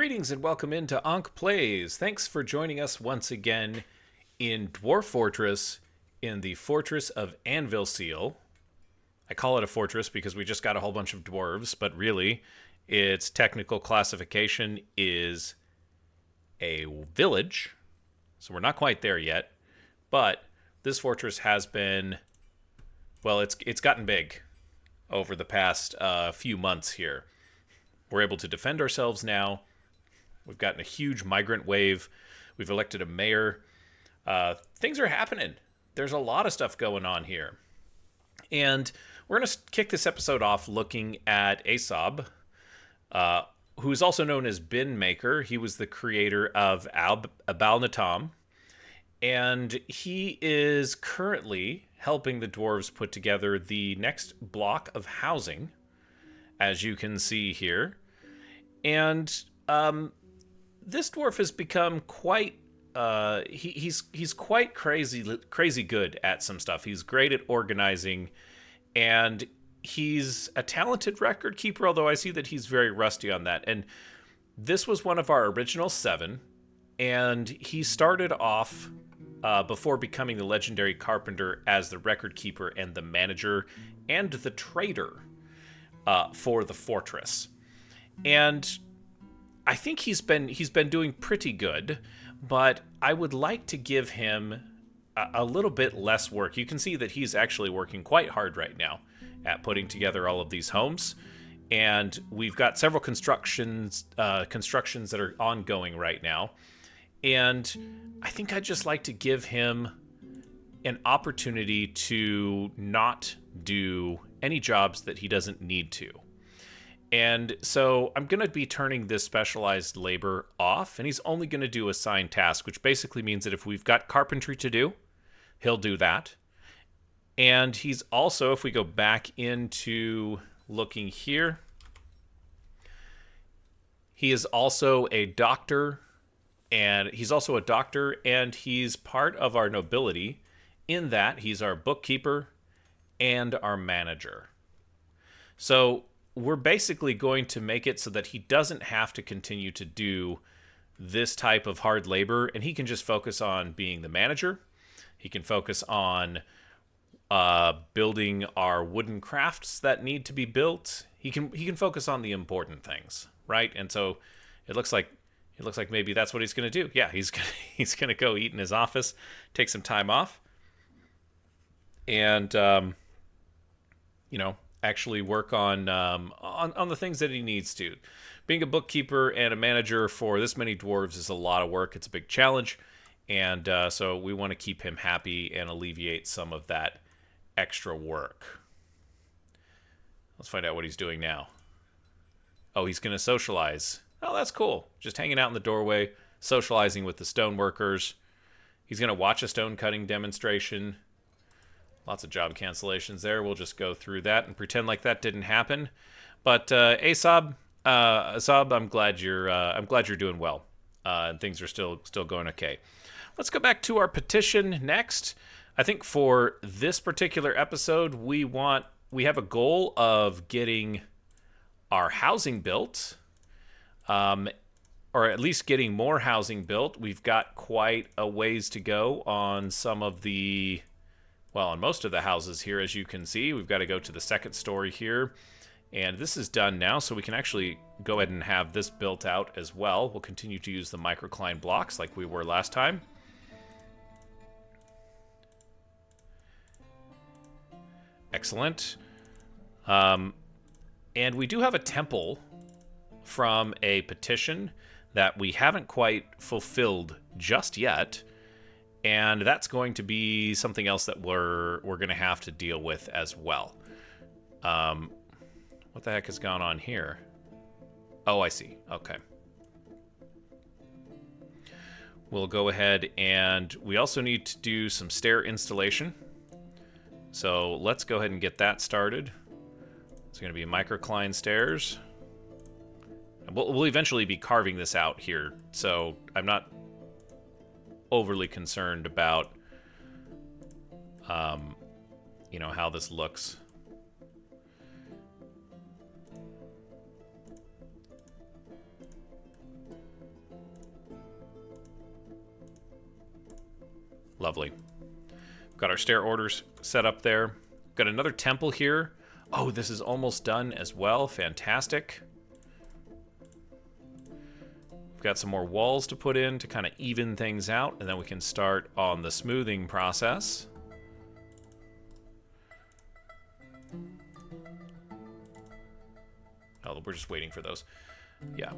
Greetings and welcome into Ankh Plays. Thanks for joining us once again in Dwarf Fortress in the Fortress of Anvilseal. I call it a fortress because we just got a whole bunch of dwarves, but really its technical classification is a village. So we're not quite there yet, but this fortress has been, well, it's gotten big over the past few months here. We're able to defend ourselves now. We've gotten a huge migrant wave. We've elected a mayor. Things are happening. There's a lot of stuff going on here. And we're going to kick this episode off looking at Aesop, who is also known as Bin Maker. He was the creator of Abal Natam. And he is currently helping the dwarves put together the next block of housing, as you can see here. And this dwarf has become quite he's quite crazy good at some stuff. He's great at organizing, and he's a talented record keeper, although I see that he's very rusty on that. And this was one of our original 7, and he started off before becoming the legendary carpenter as the record keeper and the manager and the trader for the fortress. And I think he's been doing pretty good, but I would like to give him a little bit less work. You can see that he's actually working quite hard right now at putting together all of these homes, and we've got several constructions that are ongoing right now. And I think I'd just like to give him an opportunity to not do any jobs that he doesn't need to. And so I'm going to be turning this specialized labor off, and he's only going to do assigned tasks, which basically means that if we've got carpentry to do, he'll do that. And he's also, if we go back into looking here, he is also a doctor, and he's part of our nobility in that he's our bookkeeper and our manager. So we're basically going to make it so that he doesn't have to continue to do this type of hard labor, and he can just focus on being the manager. He can focus on building our wooden crafts that need to be built. He can focus on the important things, right? And so it looks like maybe that's what he's going to do. Yeah, he's going to go eat in his office, take some time off, and actually work on the things that he needs to. Being a bookkeeper and a manager for this many dwarves is a lot of work. It's a big challenge, and so we want to keep him happy and alleviate some of that extra work. Let's find out what he's doing now. Oh, he's going to socialize. Oh, that's cool. Just hanging out in the doorway, socializing with the stone workers. He's going to watch a stone cutting demonstration. Lots of job cancellations there. We'll just go through that and pretend like that didn't happen. But Aesop, I'm glad you're doing well, and things are still going okay. Let's go back to our petition next. I think for this particular episode, we have a goal of getting our housing built, or at least getting more housing built. We've got quite a ways to go on on most of the houses here, as you can see. We've got to go to the second story here, and this is done now, so we can actually go ahead and have this built out as well. We'll continue to use the Microcline blocks like we were last time. Excellent. And we do have a temple from a petition that we haven't quite fulfilled just yet. And that's going to be something else that we're going to have to deal with as well. What the heck has gone on here? Oh, I see. Okay. We'll go ahead, and we also need to do some stair installation. So let's go ahead and get that started. It's going to be microcline stairs. We'll eventually be carving this out here, so I'm not overly concerned about how this looks. Lovely. We've got our stair orders set up there. Got another temple here. Oh, this is almost done as well. Fantastic. We've got some more walls to put in to kind of even things out, and then we can start on the smoothing process. Oh, we're just waiting for those. Yeah.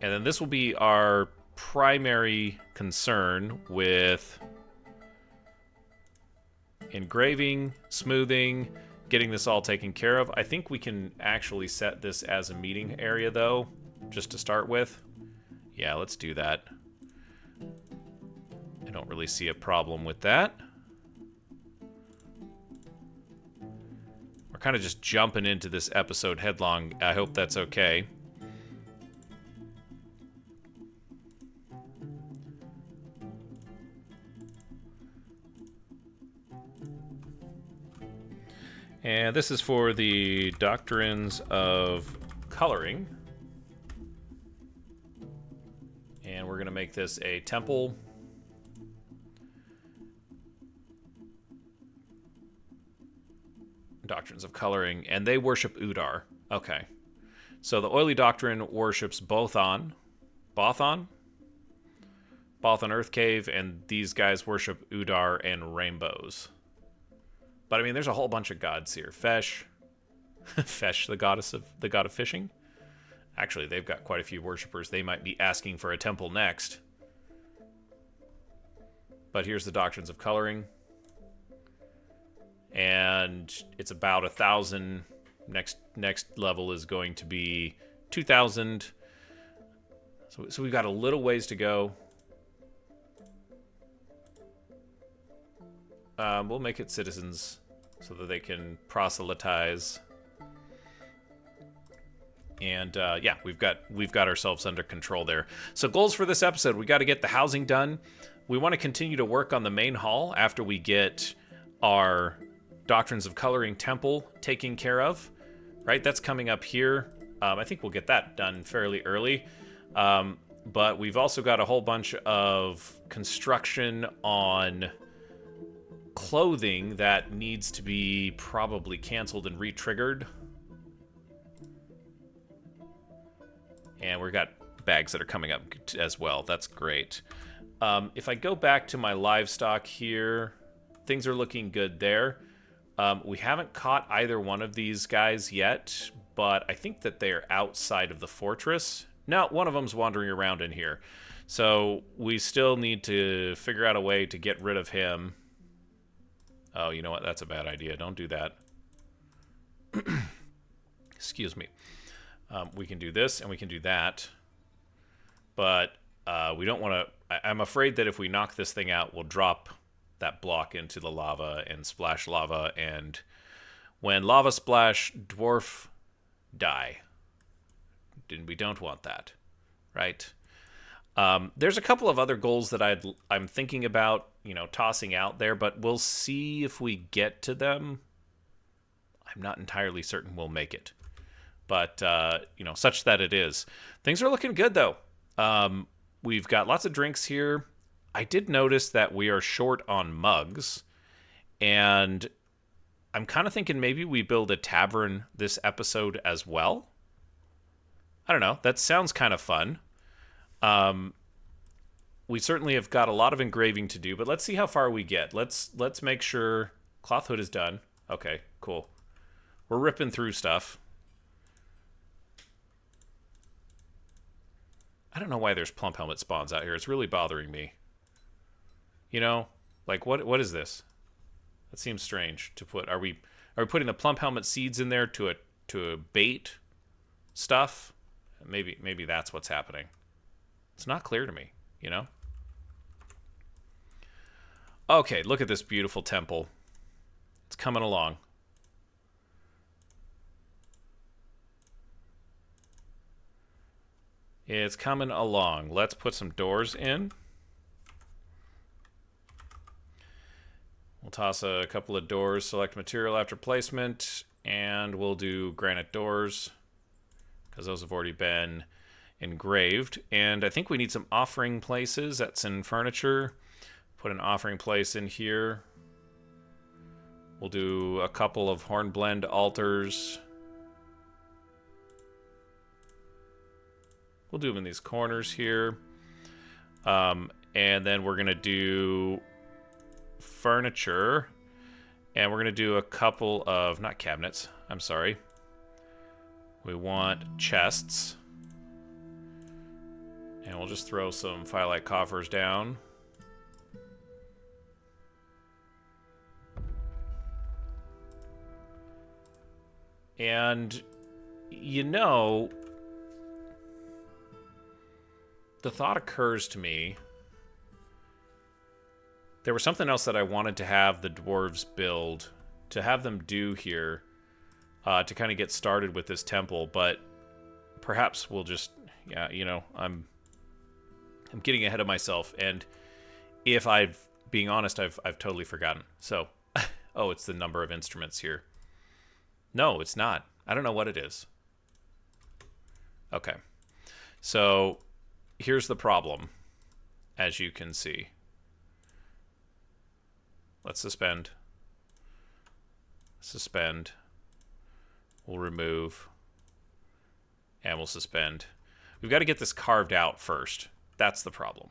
And then this will be our primary concern with engraving, smoothing, getting this all taken care of. I think we can actually set this as a meeting area, though, just to start with. Yeah, let's do that. I don't really see a problem with that. We're kind of just jumping into this episode headlong. I hope that's okay. And this is for the doctrines of coloring. And we're going to make this a temple. Doctrines of coloring. And they worship Udar. Okay. So the oily doctrine worships Bothon, Bothon Earth Cave, and these guys worship Udar and rainbows. But I mean, there's a whole bunch of gods here. Fesh, Fesh, the god of fishing. Actually, they've got quite a few worshippers. They might be asking for a temple next. But here's the doctrines of coloring, and it's about 1,000. Next level is going to be 2,000. So we've got a little ways to go. We'll make it citizens so that they can proselytize. And yeah, we've got ourselves under control there. So goals for this episode: we got to get the housing done. We want to continue to work on the main hall after we get our Doctrines of Coloring Temple taken care of. Right, that's coming up here. I think we'll get that done fairly early. But we've also got a whole bunch of construction on clothing that needs to be probably canceled and re-triggered. And we've got bags that are coming up as well. That's great. If I go back to my livestock here, things are looking good there. We haven't caught either one of these guys yet, but I think that they're outside of the fortress. No, one of them's wandering around in here. So we still need to figure out a way to get rid of him. Oh, you know what? That's a bad idea. Don't do that. Excuse me. We can do this and we can do that. But we don't want to... I'm afraid that if we knock this thing out, we'll drop that block into the lava and splash lava. And when lava splash, dwarf die. We don't want that, right? There's a couple of other goals that I'm thinking about, tossing out there, but we'll see if we get to them. I'm not entirely certain we'll make it, but such that it is. Things are looking good though. We've got lots of drinks here. I did notice that we are short on mugs, and I'm kind of thinking maybe we build a tavern this episode as well. I don't know. That sounds kind of fun. We certainly have got a lot of engraving to do, but let's see how far we get. Let's make sure cloth hood is done. Okay, cool. We're ripping through stuff. I don't know why there's plump helmet spawns out here. It's really bothering me. Like what is this? That seems strange to put. Are we putting the plump helmet seeds in there to bait stuff? Maybe that's what's happening. It's not clear to me, Okay, look at this beautiful temple. It's coming along. It's coming along. Let's put some doors in. We'll toss a couple of doors, select material after placement, and we'll do granite doors because those have already been engraved. And I think we need some offering places. That's in furniture. Put an offering place in here. We'll do a couple of hornblende altars. We'll do them in these corners here. And then we're going to do furniture. And we're going to do a couple of, not cabinets, I'm sorry. We want chests. And we'll just throw some firelight coffers down. And, you know, the thought occurs to me, there was something else that I wanted to have the dwarves build, to have them do here, to kind of get started with this temple, but perhaps we'll just, yeah, you know, I'm getting ahead of myself, and if being honest, I've totally forgotten. So, oh, it's the number of instruments here. No, it's not. I don't know what it is. Okay. So, here's the problem, as you can see. Let's suspend. Suspend. We'll remove. And we'll suspend. We've got to get this carved out first. That's the problem.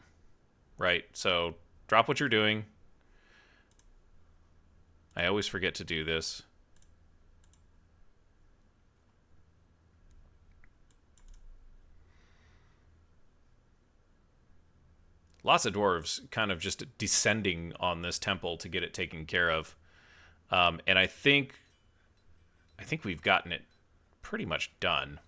Right? So, drop what you're doing. I always forget to do this. Lots of dwarves kind of just descending on this temple to get it taken care of. And I think we've gotten it pretty much done.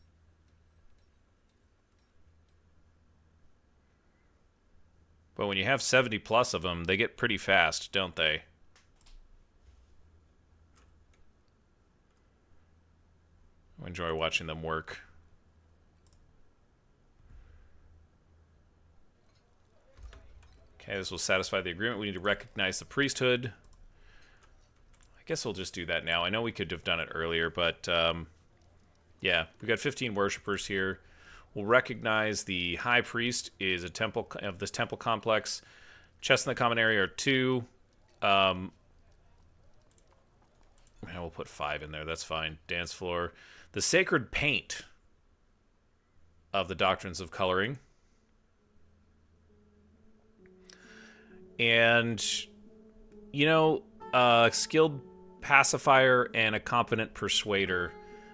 But when you have 70 plus of them, they get pretty fast, don't they? I enjoy watching them work. Okay, this will satisfy the agreement. We need to recognize the priesthood. I guess we'll just do that now. I know we could have done it earlier, but yeah, we've got 15 worshipers here. We'll recognize the high priest is a temple of this temple complex. Chests in the common area are 2. And we'll put 5 in there. That's fine. Dance floor. The sacred paint of the doctrines of coloring. And, you know, a skilled pacifier and a competent persuader.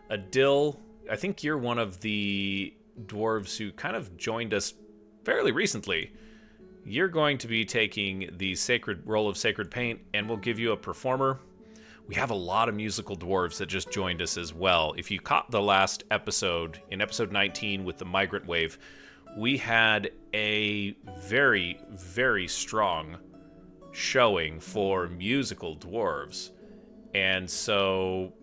Adil, I think you're one of the dwarves who kind of joined us fairly recently. You're going to be taking the sacred role of sacred paint, and we'll give you a performer. We have a lot of musical dwarves that just joined us as well. If you caught the last episode, in episode 19 with the migrant wave, we had a very, very strong showing for musical dwarves. And so,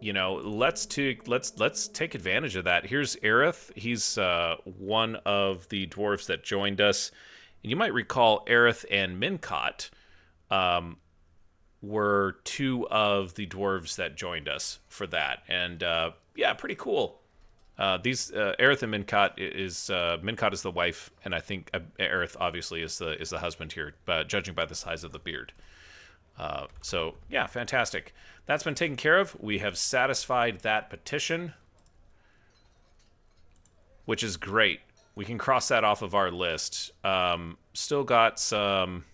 you know, let's take advantage of that. Here's Aerith. He's one of the dwarves that joined us. And you might recall Aerith and Mincott were 2 of the dwarves that joined us for that. And yeah, pretty cool. Aerith and Mincott is the wife, and I think Aerith obviously is the husband here, but judging by the size of the beard. So yeah, fantastic. That's been taken care of. We have satisfied that petition, which is great. We can cross that off of our list. Still got some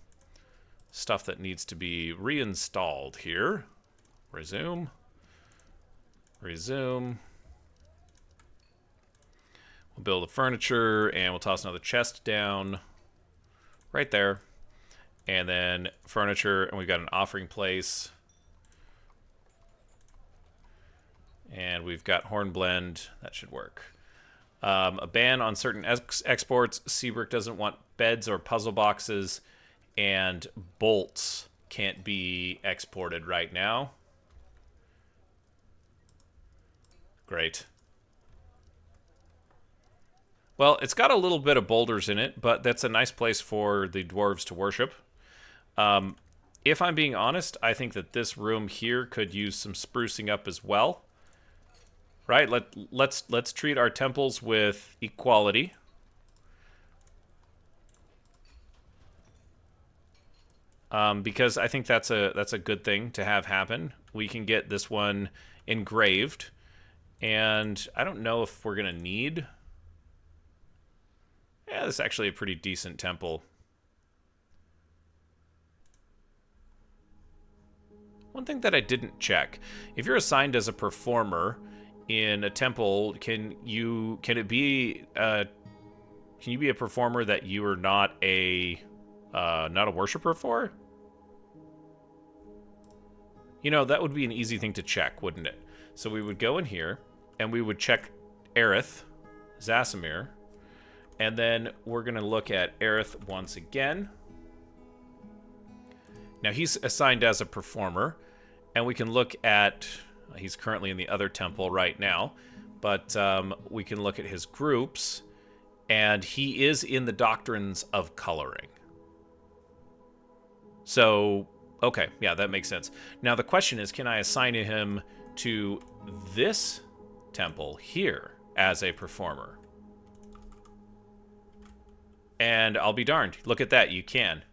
stuff that needs to be reinstalled here. Resume. Resume. We'll build the furniture, and we'll toss another chest down right there. And then furniture, and we've got an offering place. And we've got hornblende. That should work. A ban on certain exports. Seabrick doesn't want beds or puzzle boxes, and bolts can't be exported right now. Great. Well, it's got a little bit of boulders in it, but that's a nice place for the dwarves to worship. If I'm being honest, I think that this room here could use some sprucing up as well. Right? Let's treat our temples with equality. because I think that's a good thing to have happen. We can get this one engraved, and I don't know if we're gonna need. Yeah, this is actually a pretty decent temple. One thing that I didn't check: if you're assigned as a performer in a temple, can you be a performer that you are not a worshiper for? You know, that would be an easy thing to check, wouldn't it? So we would go in here and we would check Aerith, Zasimir, and then we're going to look at Aerith once again. Now he's assigned as a performer, and we can look at, he's currently in the other temple right now, but we can look at his groups, and he is in the doctrines of coloring. So, okay, yeah, that makes sense. Now the question is, can I assign him to this temple here as a performer? And I'll be darned. Look at that, you can.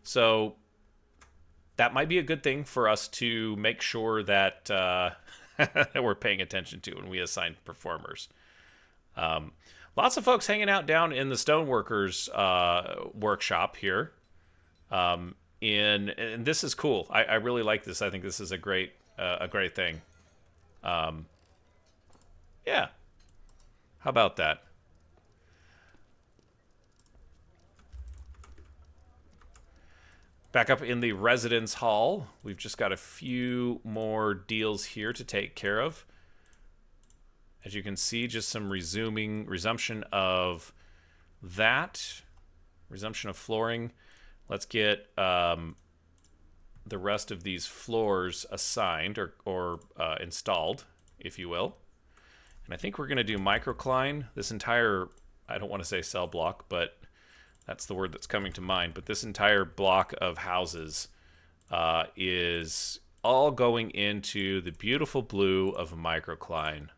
So that might be a good thing for us to make sure that, that we're paying attention to when we assign performers. Lots of folks hanging out down in the Stoneworkers workshop here. And this is cool. I really like this. I think this is a great thing. Yeah. How about that? Back up in the residence hall, we've just got a few more deals here to take care of. As you can see, just some resumption of that. Resumption of flooring. Let's get the rest of these floors assigned or installed, if you will. And I think we're going to do Microcline. This entire, I don't want to say cell block, but that's the word that's coming to mind. But this entire block of houses is all going into the beautiful blue of Microcline.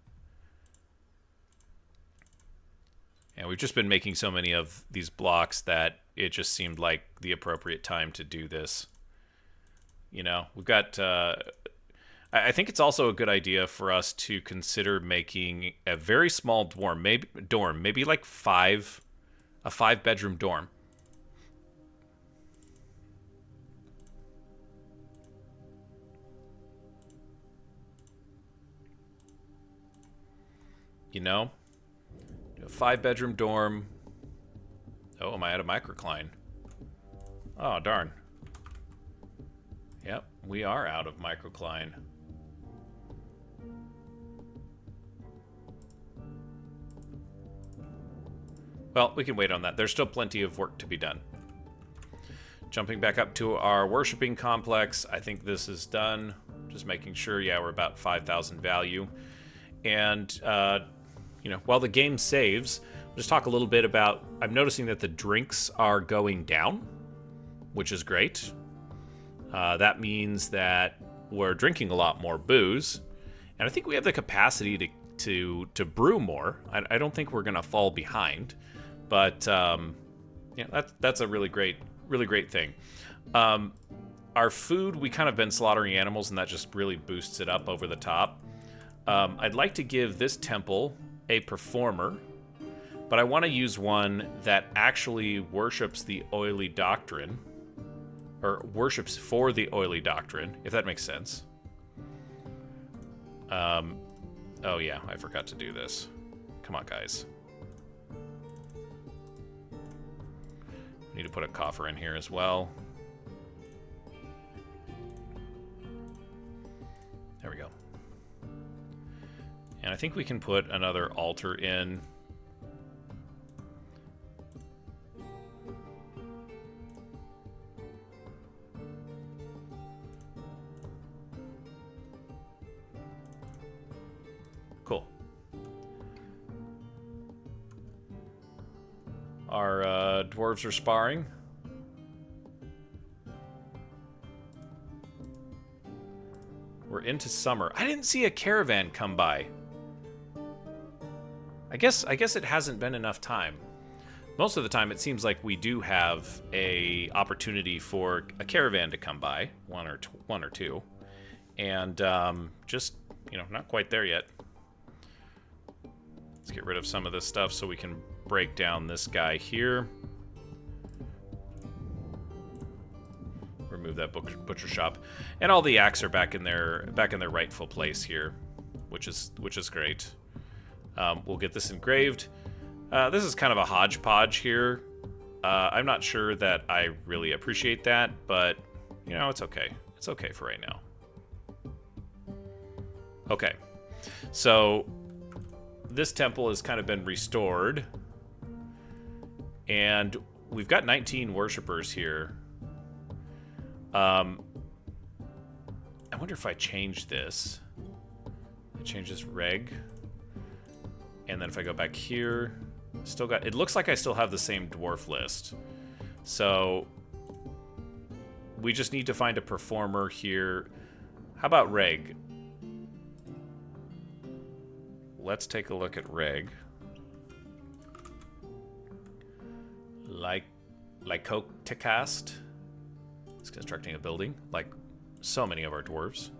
And we've just been making so many of these blocks that it just seemed like the appropriate time to do this. You know, we've got... I think it's also a good idea for us to consider making a very small dorm, maybe like a 5-bedroom dorm. You know, a 5-bedroom dorm. Oh, am I out of Microcline? Oh, darn. Yep, we are out of Microcline. Well, we can wait on that. There's still plenty of work to be done. Jumping back up to our worshipping complex, I think this is done. Just making sure, yeah, we're about 5,000 value. And, you know, while the game saves, I'll just talk a little bit about, I'm noticing that the drinks are going down, which is great. That means that we're drinking a lot more booze. And I think we have the capacity to brew more. I don't think we're going to fall behind. But yeah, that's a really great thing. Our food, we kind of been slaughtering animals, and that just really boosts it up over the top. I'd like to give this temple a performer, but I want to use one that actually worships the oily doctrine, or worships for the oily doctrine, if that makes sense. Oh yeah, I forgot to do this. Come on, guys. Need to put a coffer in here as well. There we go. And I think we can put another altar in. Cool. Our dwarves are sparring. We're into summer. I didn't see a caravan come by. I guess it hasn't been enough time. most of the time it seems like we do have a opportunity for a caravan to come by, one or two, and just, you know, not quite there yet. Let's get rid of some of this stuff so we can break down this guy here. Remove that butcher shop, and all the acts are back in their rightful place here, which is great. We'll get this engraved. This is kind of a hodgepodge here. I'm not sure that I really appreciate that, but you know, it's okay. It's okay for right now. Okay, so this temple has kind of been restored, and we've got 19 worshippers here. I wonder if I change this. I change this reg, and then if I go back here, still got. It looks like I still have the same dwarf list. So we just need to find a performer here. How about reg? Let's take a look at reg. Lycocast. It's constructing a building, like so many of our dwarves.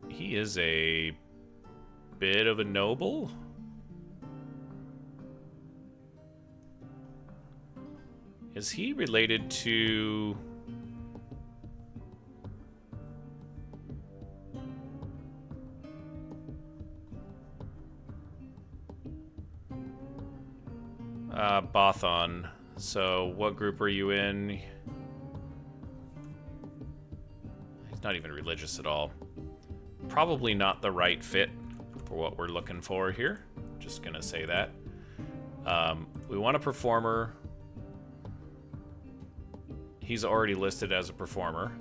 He is a bit of a noble. Is he related to... Bothon. So, what group are you in? He's not even religious at all. Probably not the right fit for what we're looking for here. Just gonna say that. We want a performer. He's already listed as a performer.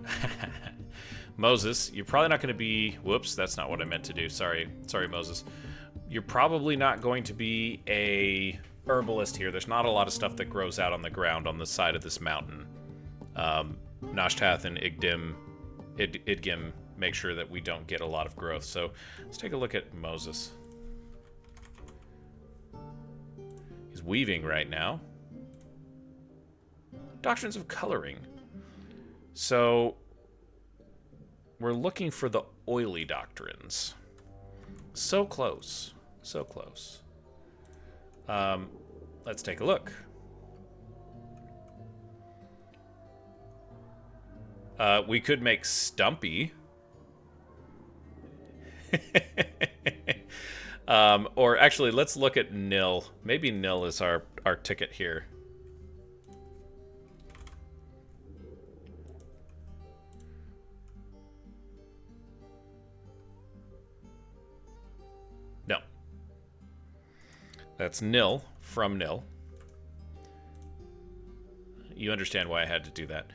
Moses, you're probably not going to be... Whoops, that's not what I meant to do. Sorry, Moses. You're probably not going to be a herbalist here. There's not a lot of stuff that grows out on the ground on the side of this mountain. Noshtath and Idgim make sure that we don't get a lot of growth. So let's take a look at Moses. He's weaving right now. Doctrines of coloring. So we're looking for the oily doctrines. So close. So close. Let's take a look. We could make Stumpy. Or actually, let's look at Nil. Maybe Nil is our ticket here. No. That's Nil from Nil. You understand why I had to do that.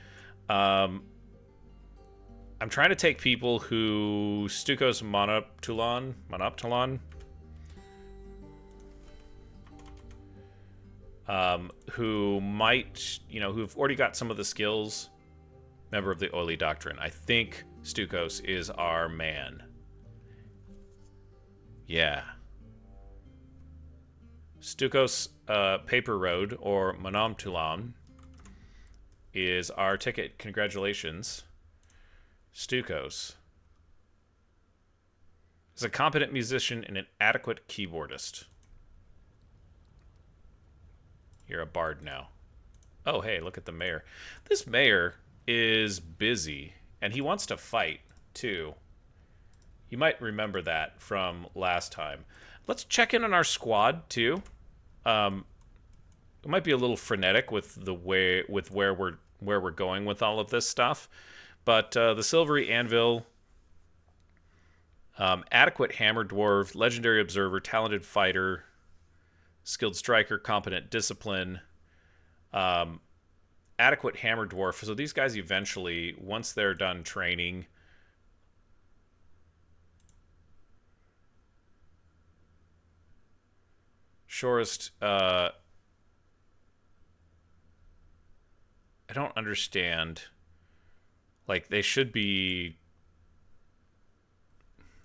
I'm trying to take people who Stukos Monoptulon, who might, you know, who've already got some of the skills. Member of the Oily Doctrine. I think Stukos is our man. Yeah. Stukos Paper Road, or Monomtulam, is our ticket. Congratulations. Stukos is a competent musician and an adequate keyboardist. You're a bard now. Oh, hey, look at the mayor. This mayor is busy, and he wants to fight, too. You might remember that from last time. Let's check in on our squad, too. It might be a little frenetic with where we're going with all of this stuff. But the Silvery Anvil, adequate hammer dwarf, legendary observer, talented fighter, skilled striker, competent discipline, adequate hammer dwarf. So these guys eventually, once they're done training, Shorest, I don't understand. Like, they should be...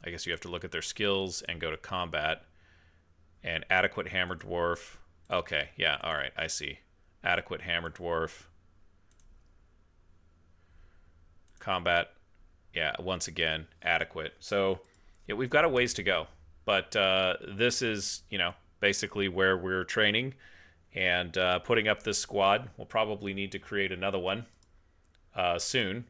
I guess you have to look at their skills and go to combat. And adequate hammer dwarf. Okay, yeah, all right, I see. Adequate hammer dwarf. Combat. Yeah, once again, adequate. So, yeah, we've got a ways to go. But this is, basically where we're training and putting up this squad. We'll probably need to create another one soon.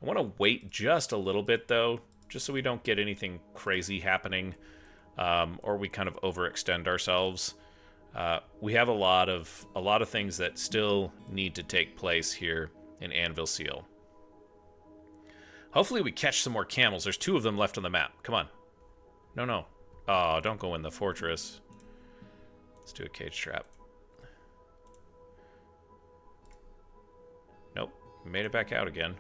I want to wait just a little bit, though, just so we don't get anything crazy happening or we kind of overextend ourselves. We have a lot of things that still need to take place here in Anvilseal. Hopefully we catch some more camels. There's 2 of them left on the map. Come on. No. Oh, don't go in the fortress. Let's do a cage trap. Nope. Made it back out again.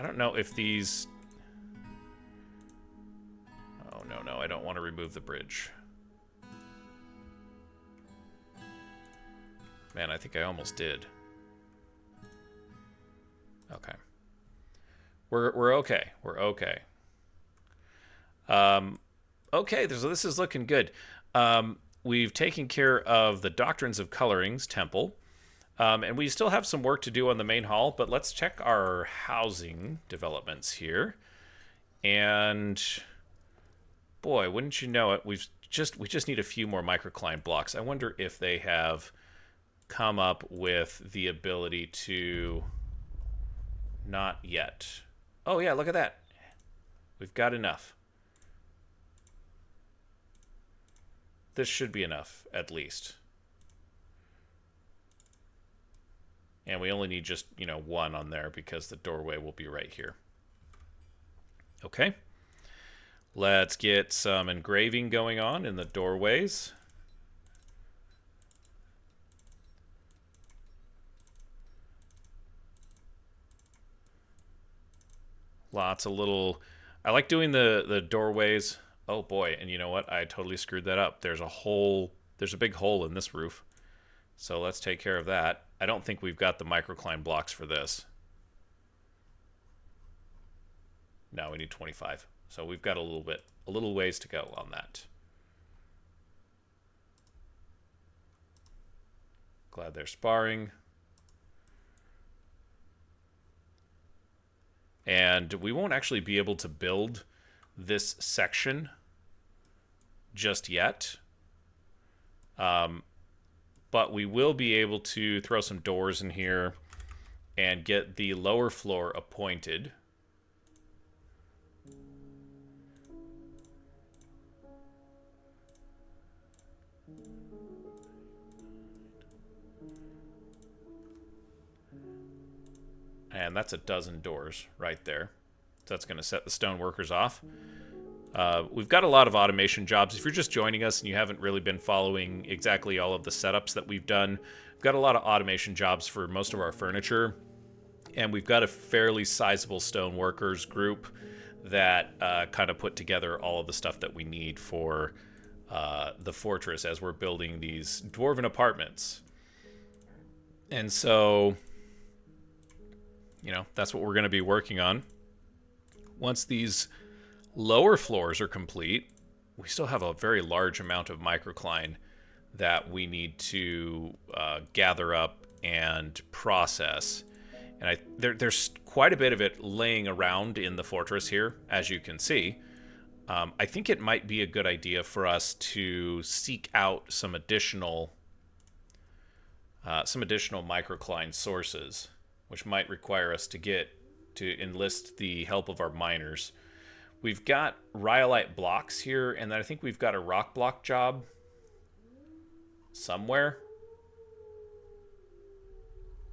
I don't know if these... Oh, no. I don't want to remove the bridge. Man, I think I almost did. Okay. We're okay. We're okay. Okay, so this is looking good. We've taken care of the Doctrines of Colorings Temple. And we still have some work to do on the main hall, but let's check our housing developments here. And boy, wouldn't you know it, we just need a few more microcline blocks. I wonder if they have come up with the ability to... Not yet. Oh yeah, look at that. We've got enough. This should be enough, at least. And we only need just, 1 on there because the doorway will be right here. Okay. Let's get some engraving going on in the doorways. Lots of little... I like doing the doorways. Oh boy, and you know what? I totally screwed that up. There's a big hole in this roof. So let's take care of that. I don't think we've got the microcline blocks for this. No, we need 25. So we've got a little ways to go on that. Glad they're sparring. And we won't actually be able to build this section just yet. But we will be able to throw some doors in here and get the lower floor appointed. And that's a dozen doors right there. So that's going to set the stoneworkers off. We've got a lot of automation jobs. If you're just joining us and you haven't really been following exactly all of the setups that we've done, we've got a lot of automation jobs for most of our furniture. And we've got a fairly sizable stoneworkers group that kind of put together all of the stuff that we need for the fortress as we're building these dwarven apartments. And so... that's what we're going to be working on. Once these lower floors are complete, we still have a very large amount of microcline that we need to gather up and process. And there's quite a bit of it laying around in the fortress here, as you can see. I think it might be a good idea for us to seek out some additional microcline sources, which might require us to enlist the help of our miners. We've got rhyolite blocks here, and then I think we've got a rock block job somewhere.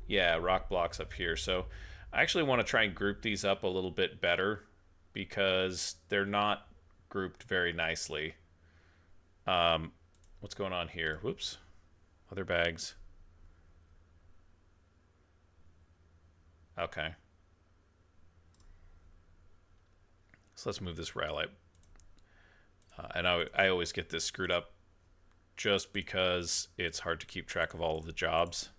Yeah, rock blocks up here. So I actually want to try and group these up a little bit better because they're not grouped very nicely. What's going on here? Whoops. Other bags. Okay. So let's move this rhyolite. And I always get this screwed up just because it's hard to keep track of all of the jobs.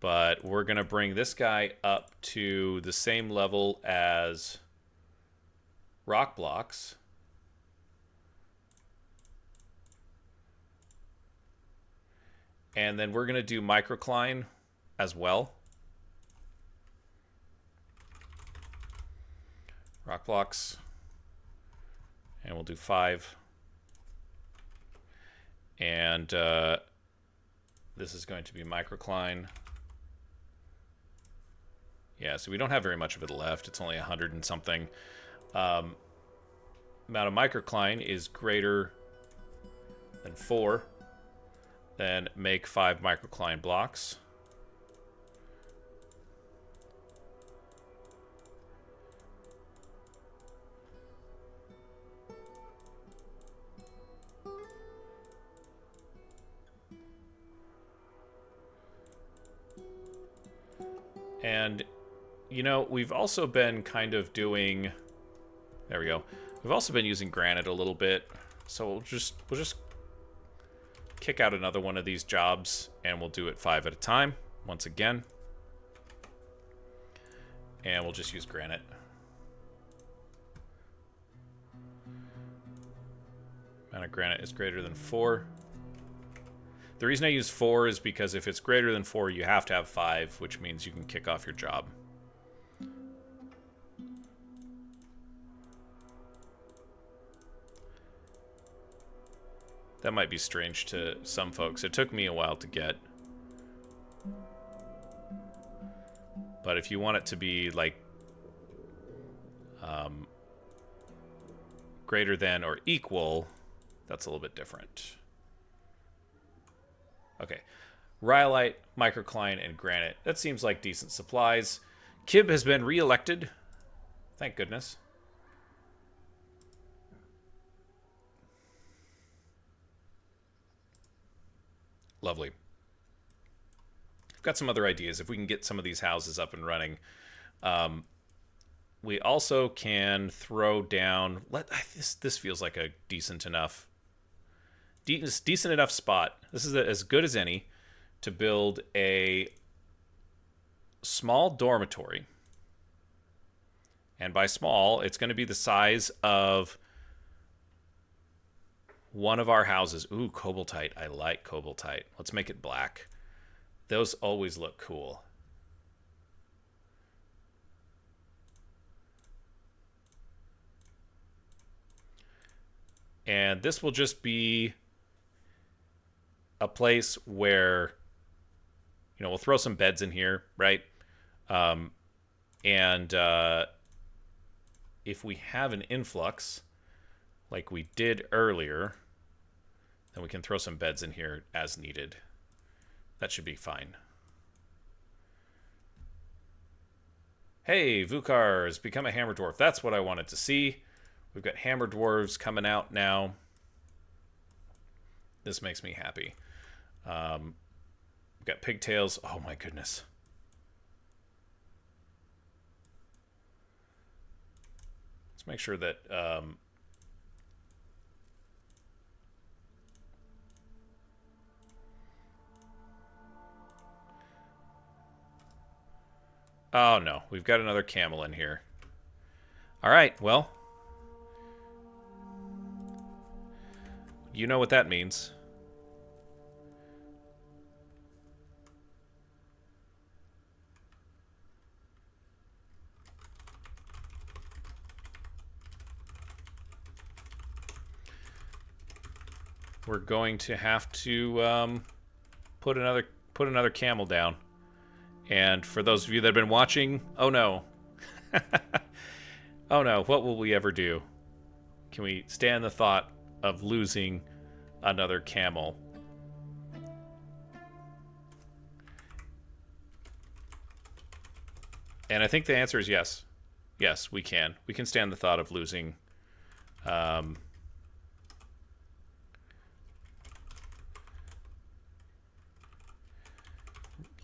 But we're going to bring this guy up to the same level as rock blocks. And then we're going to do microcline as well. Rock blocks. And we'll do 5. And this is going to be microcline. Yeah, so we don't have very much of it left. It's only 100 and something. Amount of microcline is greater than 4. Then make 5 microcline blocks. And, you know, we've also been kind of doing... There we go. We've also been using granite a little bit. So we'll just kick out another one of these jobs, and we'll do it 5 at a time once again. And we'll just use granite. Amount of granite is greater than 4. The reason I use 4 is because if it's greater than 4, you have to have 5, which means you can kick off your job. That might be strange to some folks. It took me a while to get. But if you want it to be like greater than or equal, that's a little bit different. Okay. Rhyolite, microcline, and granite. That seems like decent supplies. Kib has been re-elected. Thank goodness. Lovely. I've got some other ideas. If we can get some of these houses up and running. We also can throw down... This feels like a decent enough spot. This is as good as any to build a small dormitory. And by small, it's going to be the size of one of our houses. Ooh, cobaltite. I like cobaltite. Let's make it black. Those always look cool. And this will just be a place where, you know, we'll throw some beds in here, right? If we have an influx, like we did earlier, then we can throw some beds in here as needed. That should be fine. Hey, Vukar has become a hammer dwarf. That's what I wanted to see. We've got hammer dwarves coming out now. This makes me happy. We've got pigtails. Oh my goodness. Let's make sure that oh no, we've got another camel in here. All right, well, you know what that means. We're going to have to put another camel down. And for those of you that have been watching, oh no. Oh no, what will we ever do? Can we stand the thought of losing another camel? And I think the answer is yes. Yes, we can. We can stand the thought of losing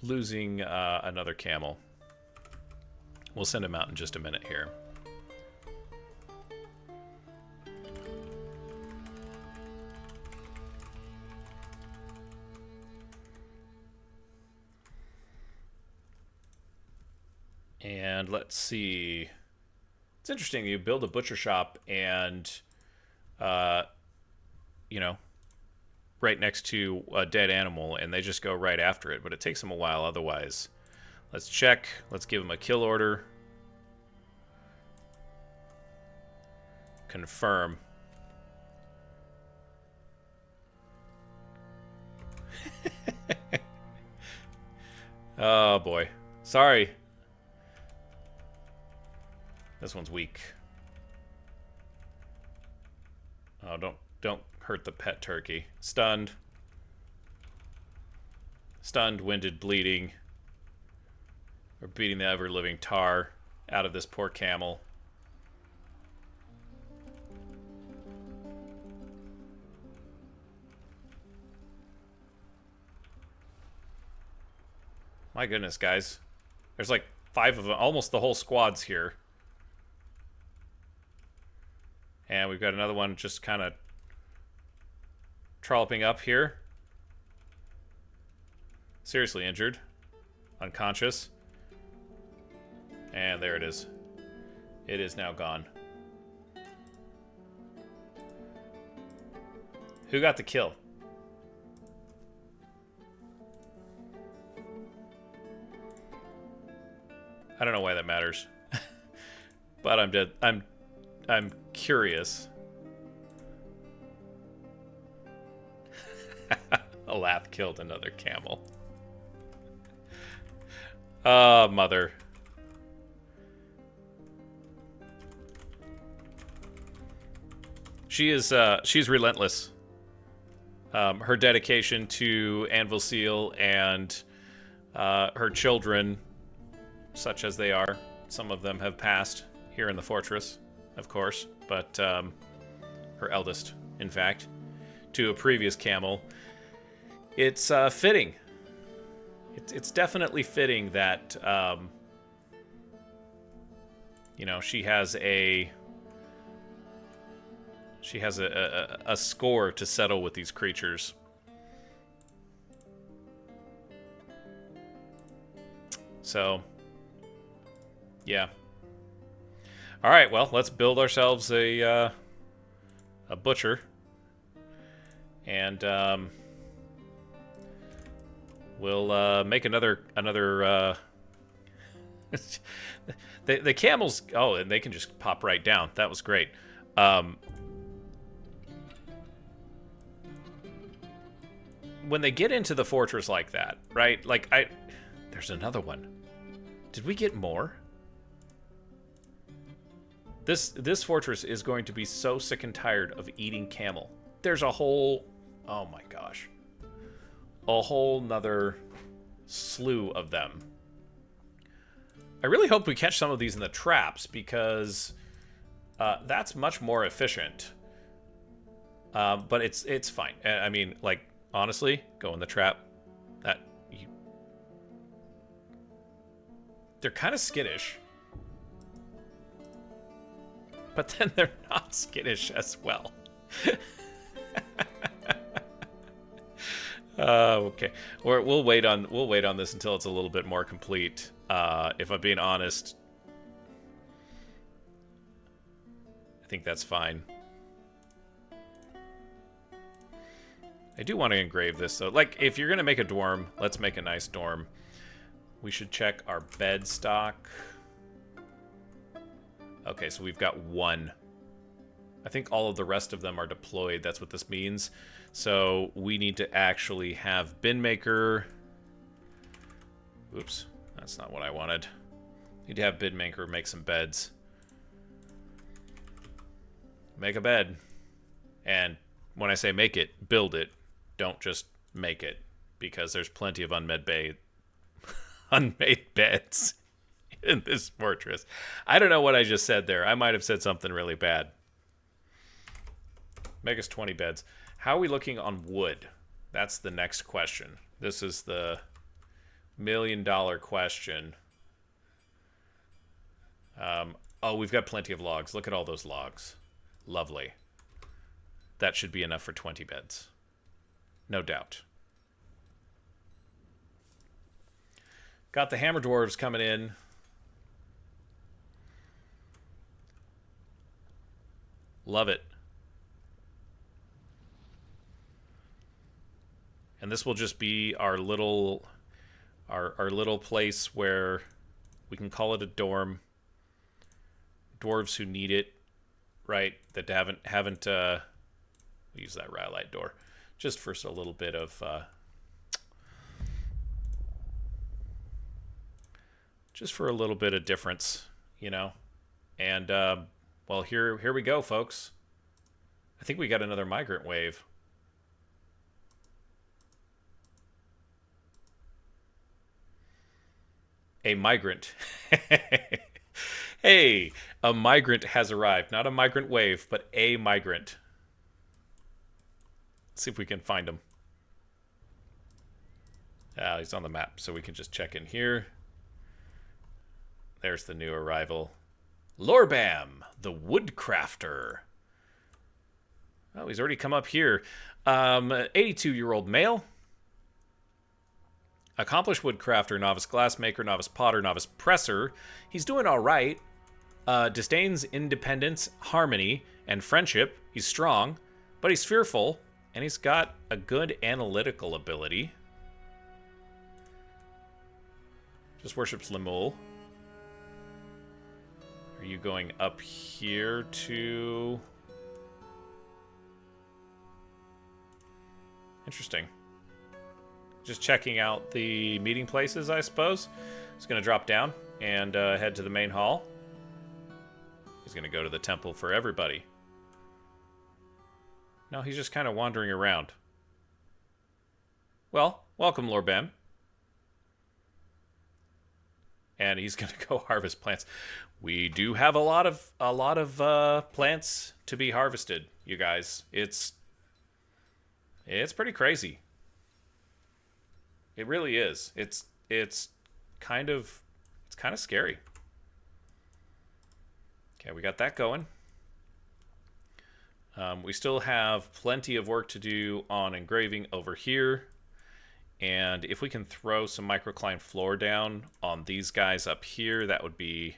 another camel. We'll send him out in just a minute here. And let's see. It's interesting. You build a butcher shop and, you know, right next to a dead animal, and they just go right after it. But it takes them a while otherwise. Let's check. Let's give them a kill order. Confirm. Oh boy. Sorry. This one's weak. Oh, don't hurt the pet turkey. Stunned. Stunned, winded, bleeding. We're beating the ever-living tar out of this poor camel. My goodness, guys. There's like 5 of them. Almost the whole squad's here. And we've got another one just kind of trolloping up here. Seriously injured. Unconscious. And there it is. It is now gone. Who got the kill? I don't know why that matters. But I'm dead. I'm curious. A laugh killed another camel. Mother. She's relentless. Her dedication to Anvilseal and her children, such as they are, some of them have passed here in the fortress, of course, but her eldest, in fact, to a previous camel. It's fitting. It's definitely fitting that you know, she has a score to settle with these creatures. So, yeah. All right, well, let's build ourselves a butcher, and we'll make another. The camels. Oh, and they can just pop right down. That was great. When they get into the fortress like that, right? Like there's another one. Did we get more? This fortress is going to be so sick and tired of eating camel. There's a whole, oh my gosh, a whole nother slew of them. I really hope we catch some of these in the traps, because that's much more efficient. But it's fine. I mean, like, honestly, go in the trap. They're kind of skittish. But then they're not skittish as well. Okay. Or we'll wait on this until it's a little bit more complete. If I'm being honest, I think that's fine. I do want to engrave this, though. Like, if you're gonna make a dorm, let's make a nice dorm. We should check our bed stock. Okay, so we've got 1. I think all of the rest of them are deployed. That's what this means. So we need to actually have bin maker. Oops, that's not what I wanted. Need to have bin maker make some beds. Make a bed. And when I say make it, build it. Don't just make it, because there's plenty of unmade beds in this fortress. I don't know what I just said there. I might have said something really bad. Make us 20 beds. How are we looking on wood? That's the next question. This is the $1,000,000 question. Oh, we've got plenty of logs. Look at all those logs. Lovely. That should be enough for 20 beds. No doubt. Got the hammer dwarves coming in. Love it. And this will just be our little place where we can call it a dorm. Dwarves who need it, right? That haven't use that rhyolite door just for a little bit of difference, you know. And well, here we go, folks. I think we got another migrant wave. A migrant. Hey, a migrant has arrived. Not a migrant wave, but a migrant. Let's see if we can find him. He's on the map, so we can just check in here. There's the new arrival. Lorbam, the woodcrafter. Oh, he's already come up here. 82-year-old male. Accomplished woodcrafter, novice glassmaker, novice potter, novice presser. He's doing all right. Disdains independence, harmony, and friendship. He's strong, but he's fearful, and he's got a good analytical ability. Just worships Lemul. Are you going up here to... Interesting. Just checking out the meeting places, I suppose. He's going to drop down and head to the main hall. He's going to go to the temple for everybody. No, he's just kind of wandering around. Well, welcome, Lord Bam. And he's going to go harvest plants. We do have a lot of plants to be harvested, you guys. It's pretty crazy. It really is. It's kind of scary. Okay, we got that going. We still have plenty of work to do on engraving over here. And if we can throw some microcline floor down on these guys up here, that would be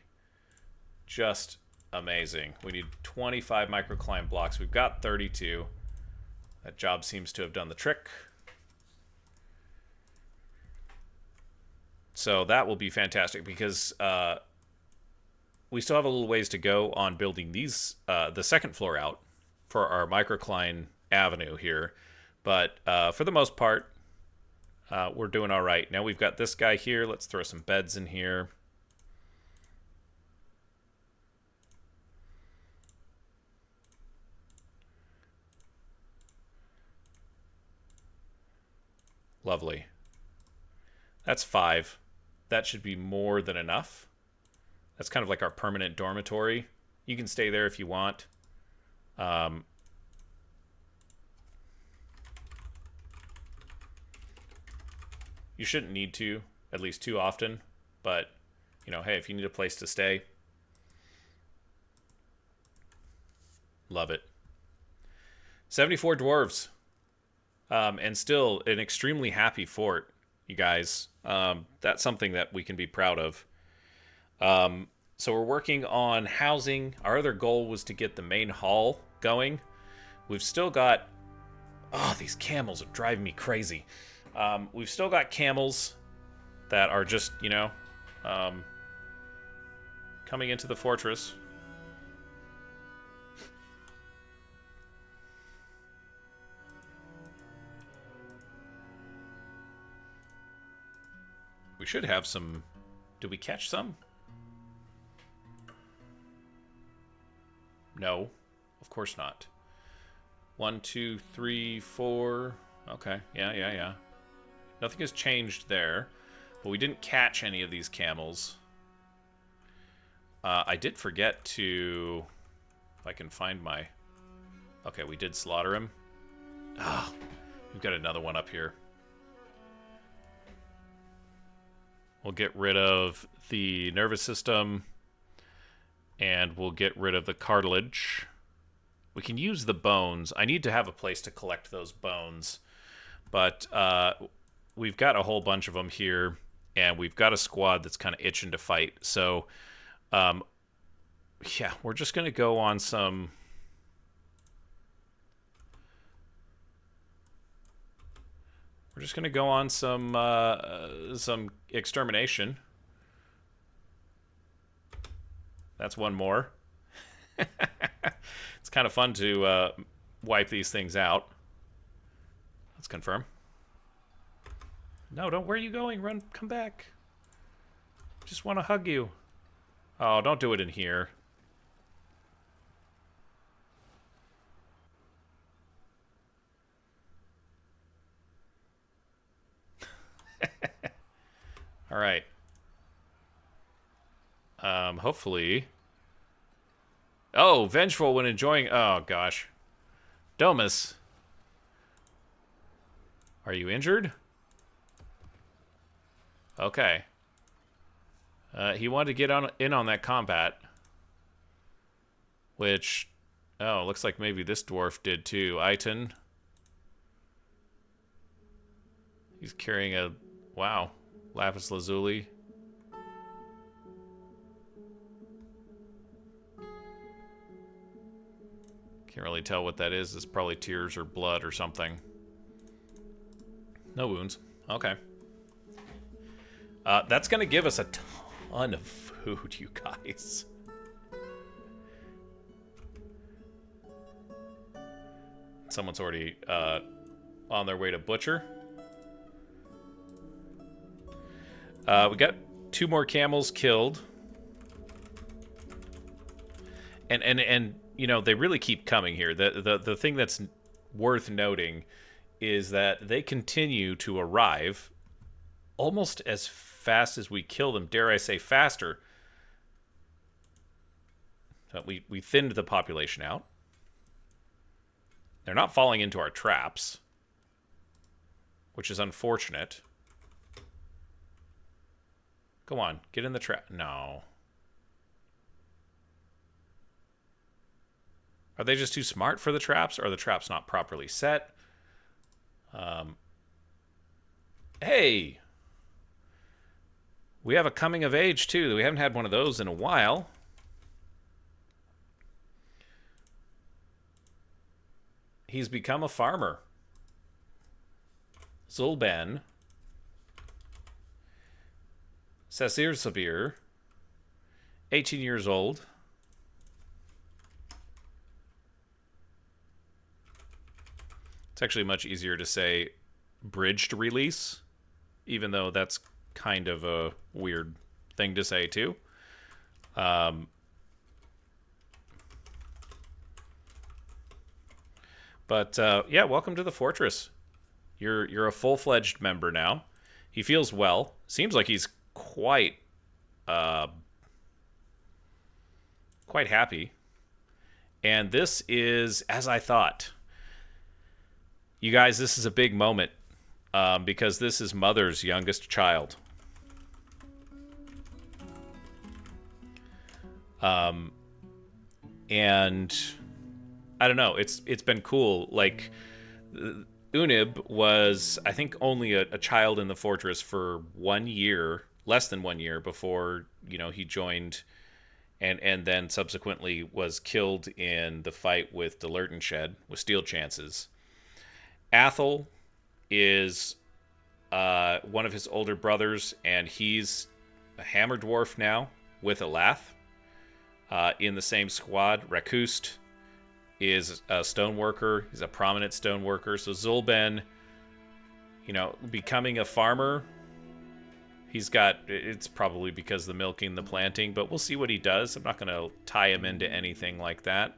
just amazing. We need 25 microcline blocks. We've got 32. That job seems to have done the trick. So that will be fantastic because we still have a little ways to go on building these, the second floor out for our microcline avenue here. But for the most part, we're doing all right. Now we've got this guy here. Let's throw some beds in here. Lovely. That's 5. That should be more than enough. That's kind of like our permanent dormitory. You can stay there if you want. You shouldn't need to, at least too often. But, you know, hey, if you need a place to stay. Love it. 74 dwarves. And still an extremely happy fort, you guys. That's something that we can be proud of. So we're working on housing. Our other goal was to get the main hall going. We've still got... Oh, these camels are driving me crazy. We've still got camels that are just, you know, coming into the fortress. We should have some... Did we catch some? No, of course not. 1, 2, 3, 4. Okay, yeah. Nothing has changed there. But we didn't catch any of these camels. I did forget to... If I can find my... Okay, we did slaughter him. Ah, we've got another one up here. We'll get rid of the nervous system. And we'll get rid of the cartilage. We can use the bones. I need to have a place to collect those bones. But we've got a whole bunch of them here. And we've got a squad that's kind of itching to fight. So, yeah, we're just going to go on some We're just gonna go on some extermination. That's one more. It's kind of fun to wipe these things out. Let's confirm. No, don't. Where are you going? Run, come back. Just want to hug you. Oh, don't do it in here. All right. Hopefully. Oh, vengeful when enjoying. Oh gosh, Domus, are you injured? Okay. He wanted to get in on that combat, which, oh, looks like maybe this dwarf did too. Iton. He's carrying a, wow, lapis lazuli. Can't really tell what that is. It's probably tears or blood or something. No wounds. Okay. That's going to give us a ton of food, you guys. Someone's already on their way to butcher. We got 2 more camels killed. And you know, they really keep coming here. The thing that's worth noting is that they continue to arrive almost as fast as we kill them. Dare I say faster. We thinned the population out. They're not falling into our traps, which is unfortunate. Go on, get in the trap. No. Are they just too smart for the traps, or are the traps not properly set? Hey! We have a coming of age, too. We haven't had one of those in a while. He's become a farmer. Zulban. Sasir Sabir. 18 years old. It's actually much easier to say bridged release, even though that's kind of a weird thing to say too. But yeah, welcome to the fortress. You're a full-fledged member now. He feels well. Seems like he's quite happy. And this is as I thought. You guys, this is a big moment because this is Mother's youngest child. And I don't know, it's been cool. Like, Unib was, I think, only a child in the fortress for 1 year, less than 1 year before, you know, he joined and then subsequently was killed in the fight with Delertenshed with steel chances. Athel is one of his older brothers, and he's a hammer dwarf now with Elath in the same squad. Rakust is a stoneworker. He's a prominent stoneworker. So Zulben, you know, becoming a farmer, he's got, it's probably because of the milking, the planting, but we'll see what he does. I'm not going to tie him into anything like that.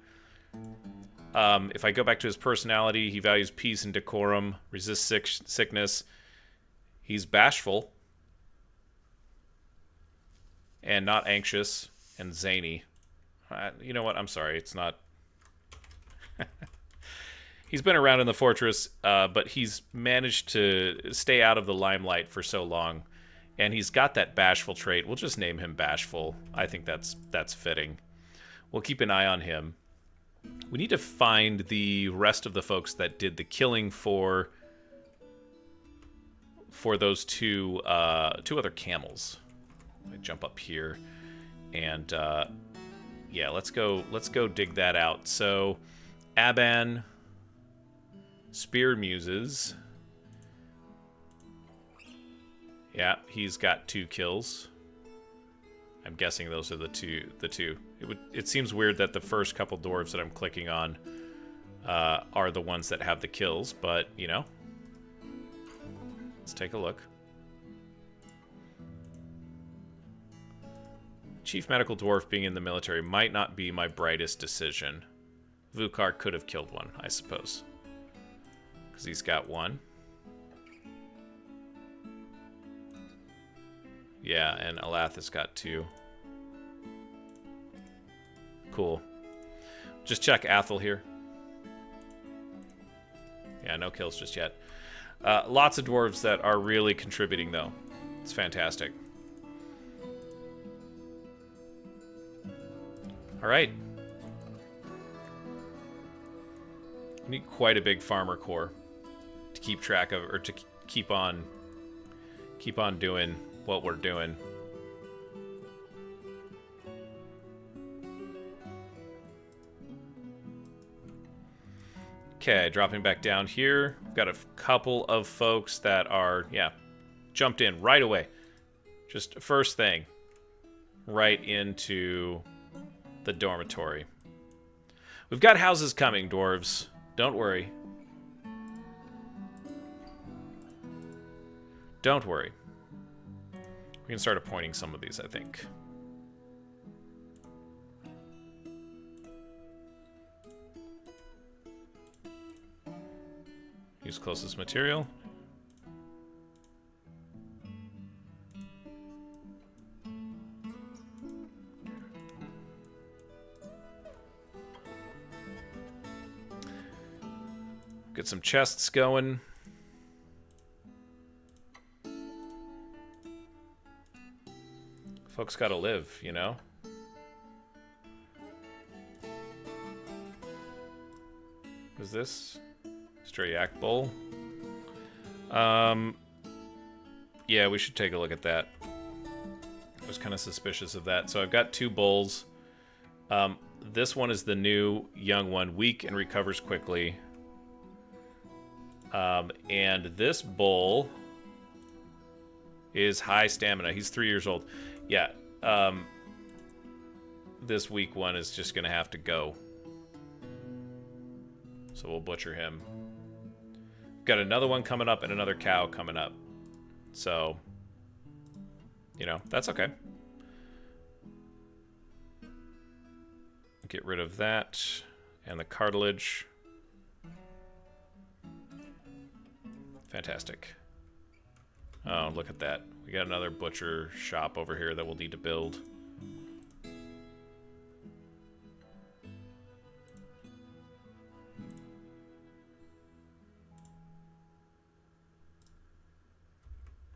If I go back to his personality, he values peace and decorum, resists sickness. He's bashful and not anxious and zany. You know what? I'm sorry. It's not. He's been around in the fortress, but he's managed to stay out of the limelight for so long. And he's got that bashful trait. We'll just name him Bashful. I think that's fitting. We'll keep an eye on him. We need to find the rest of the folks that did the killing for those two other camels. I jump up here, and yeah, let's go dig that out. So, Aban, Spear Muses, Yeah, he's got 2 kills. I'm guessing those are the two. It seems weird that the first couple dwarves that I'm clicking on are the ones that have the kills, but, you know. Let's take a look. Chief Medical Dwarf being in the military might not be my brightest decision. Vukar could have killed one, I suppose. Because he's got 1. Yeah, and Alath has got 2. Cool. Just check Athel here. Yeah, no kills just yet. Lots of dwarves that are really contributing, though. It's fantastic. All right. We need quite a big farmer core to keep track of, or to keep on doing what we're doing. Okay, dropping back down here. We've got a couple of folks that are, yeah, jumped in right away. Just first thing, right into the dormitory. We've got houses coming, dwarves. Don't worry. Don't worry. We can start appointing some of these, I think. Use closest material. Get some chests going. Folks gotta live, you know? Is this Strayak Bowl? Yeah, we should take a look at that. I was kind of suspicious of that. So I've got 2 bowls. This one is the new young one, weak and recovers quickly. And this bull is high stamina. He's 3 years old. Yeah. This weak one is just going to have to go. So we'll butcher him. Got another one coming up and another cow coming up. So, you know, that's okay. Get rid of that and the cartilage. Fantastic. Oh, look at that. We got another butcher shop over here that we'll need to build.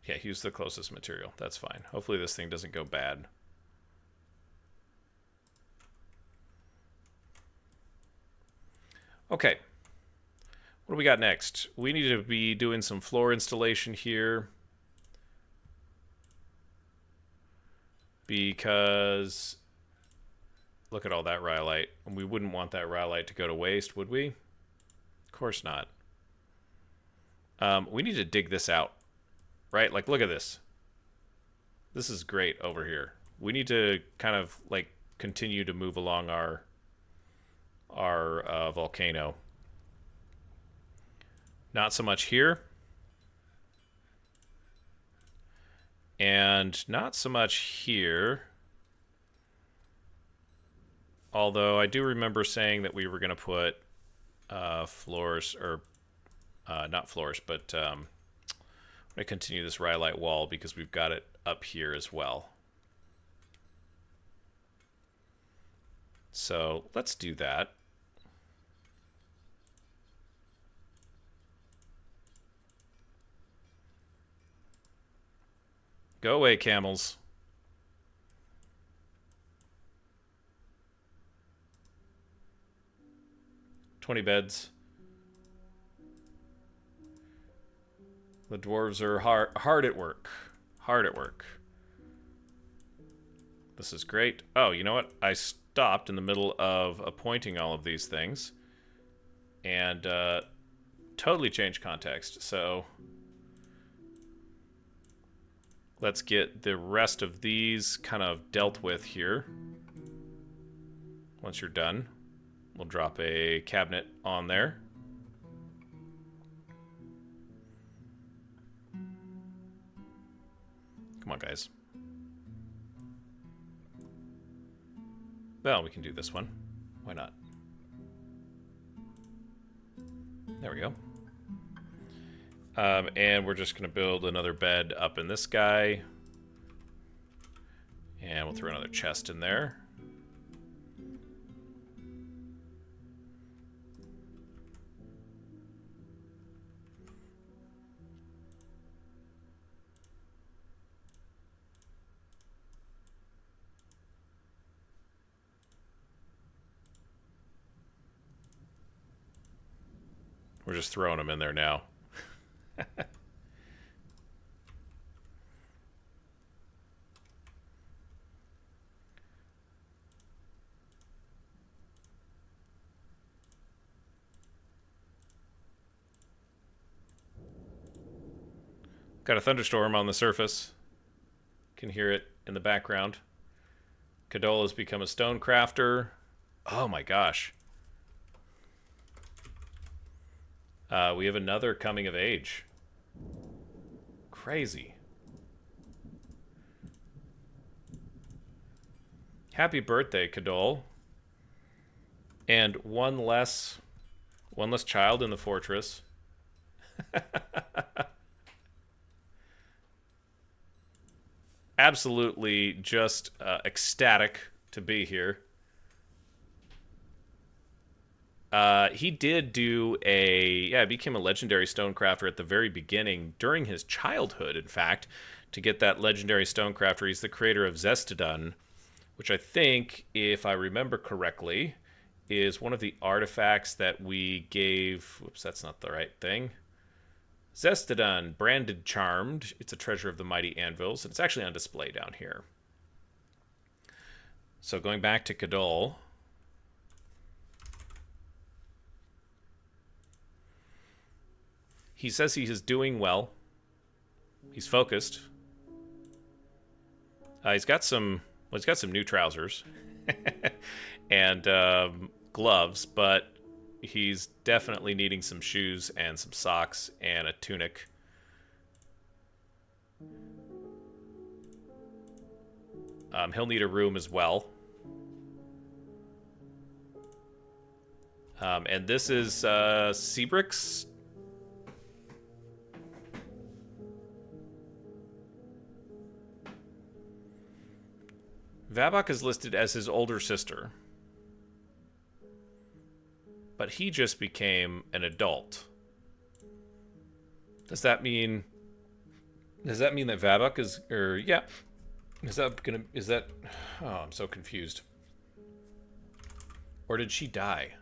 Yeah, use the closest material. That's fine. Hopefully this thing doesn't go bad. Okay. What do we got next? We need to be doing some floor installation here. Because look at all that rhyolite. And we wouldn't want that rhyolite to go to waste, would we? Of course not. We need to dig this out. Right? Like, look at this. This is great over here. We need to kind of, like, continue to move along our volcano. Not so much here. And not so much here. Although I do remember saying that we were going to put floors, or not floors, but I'm going to continue this rhyolite wall because we've got it up here as well. So let's do that. Go away, camels. $20 beds. The dwarves are hard at work. Hard at work. This is great. Oh, you know what? I stopped in the middle of appointing all of these things. And totally changed context. So let's get the rest of these kind of dealt with here. Once you're done, we'll drop a cabinet on there. Come on, guys. Well, we can do this one. Why not? There we go. And we're just going to build another bed up in this guy. And we'll throw another chest in there. We're just throwing them in there now. Got a thunderstorm on the surface. Can hear it in the background. Kadol has become a stone crafter. Oh my gosh. We have another coming of age. Crazy. Happy birthday, Kadol. And one less child in the fortress. Absolutely just ecstatic to be here. He did do became a legendary stonecrafter at the very beginning, during his childhood, in fact, to get that legendary stonecrafter. He's the creator of Zestodon, which I think, if I remember correctly, is one of the artifacts that we gave. Whoops, that's not the right thing. Zestodon, branded charmed. It's a treasure of the mighty anvils, and it's actually on display down here. So going back to Kadol. He says he is doing well. He's focused. He's got some new trousers and gloves, but he's definitely needing some shoes and some socks and a tunic. He'll need a room as well. And this is Seabrick's. Vabok is listed as his older sister. But he just became an adult. Does that mean that Vabok is, oh, I'm so confused. Or did she die?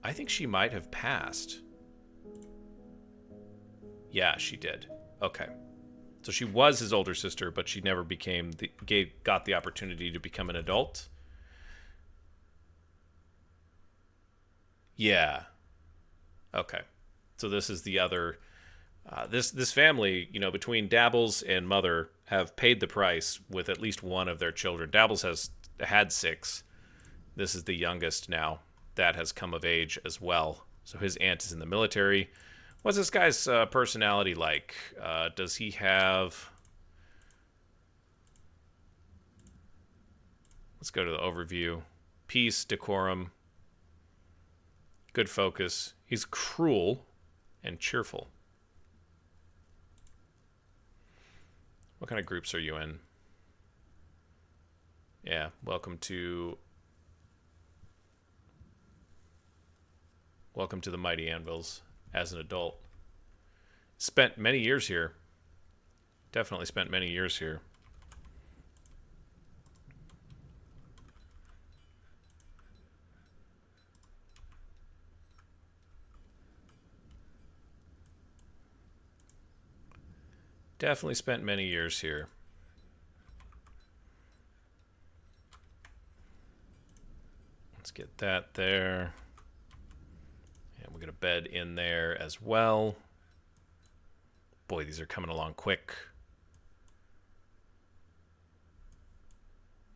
I think she might have passed. Yeah, she did. Okay. So she was his older sister, but she never got the opportunity to become an adult. Yeah. Okay. So this is the other. This family, between Dabbles and Mother, have paid the price with at least one of their children. Dabbles has had 6. This is the youngest now that has come of age as well. So his aunt is in the military. What's this guy's personality like? Does he have... Let's go to the overview. Peace, decorum, good focus. He's cruel and cheerful. What kind of groups are you in? Yeah, welcome to the mighty anvils. As an adult. Spent many years here. Definitely spent many years here. Definitely spent many years here. Let's get that there. We're going to bed in there as well. Boy, these are coming along quick.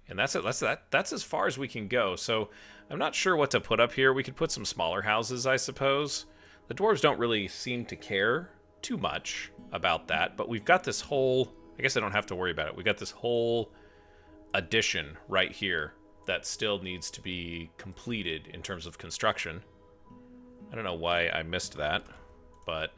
And that's it. That's as far as we can go. So I'm not sure what to put up here. We could put some smaller houses, I suppose. The dwarves don't really seem to care too much about that, but we've got this whole... I guess I don't have to worry about it. We got this whole addition right here that still needs to be completed in terms of construction. I don't know why I missed that, but...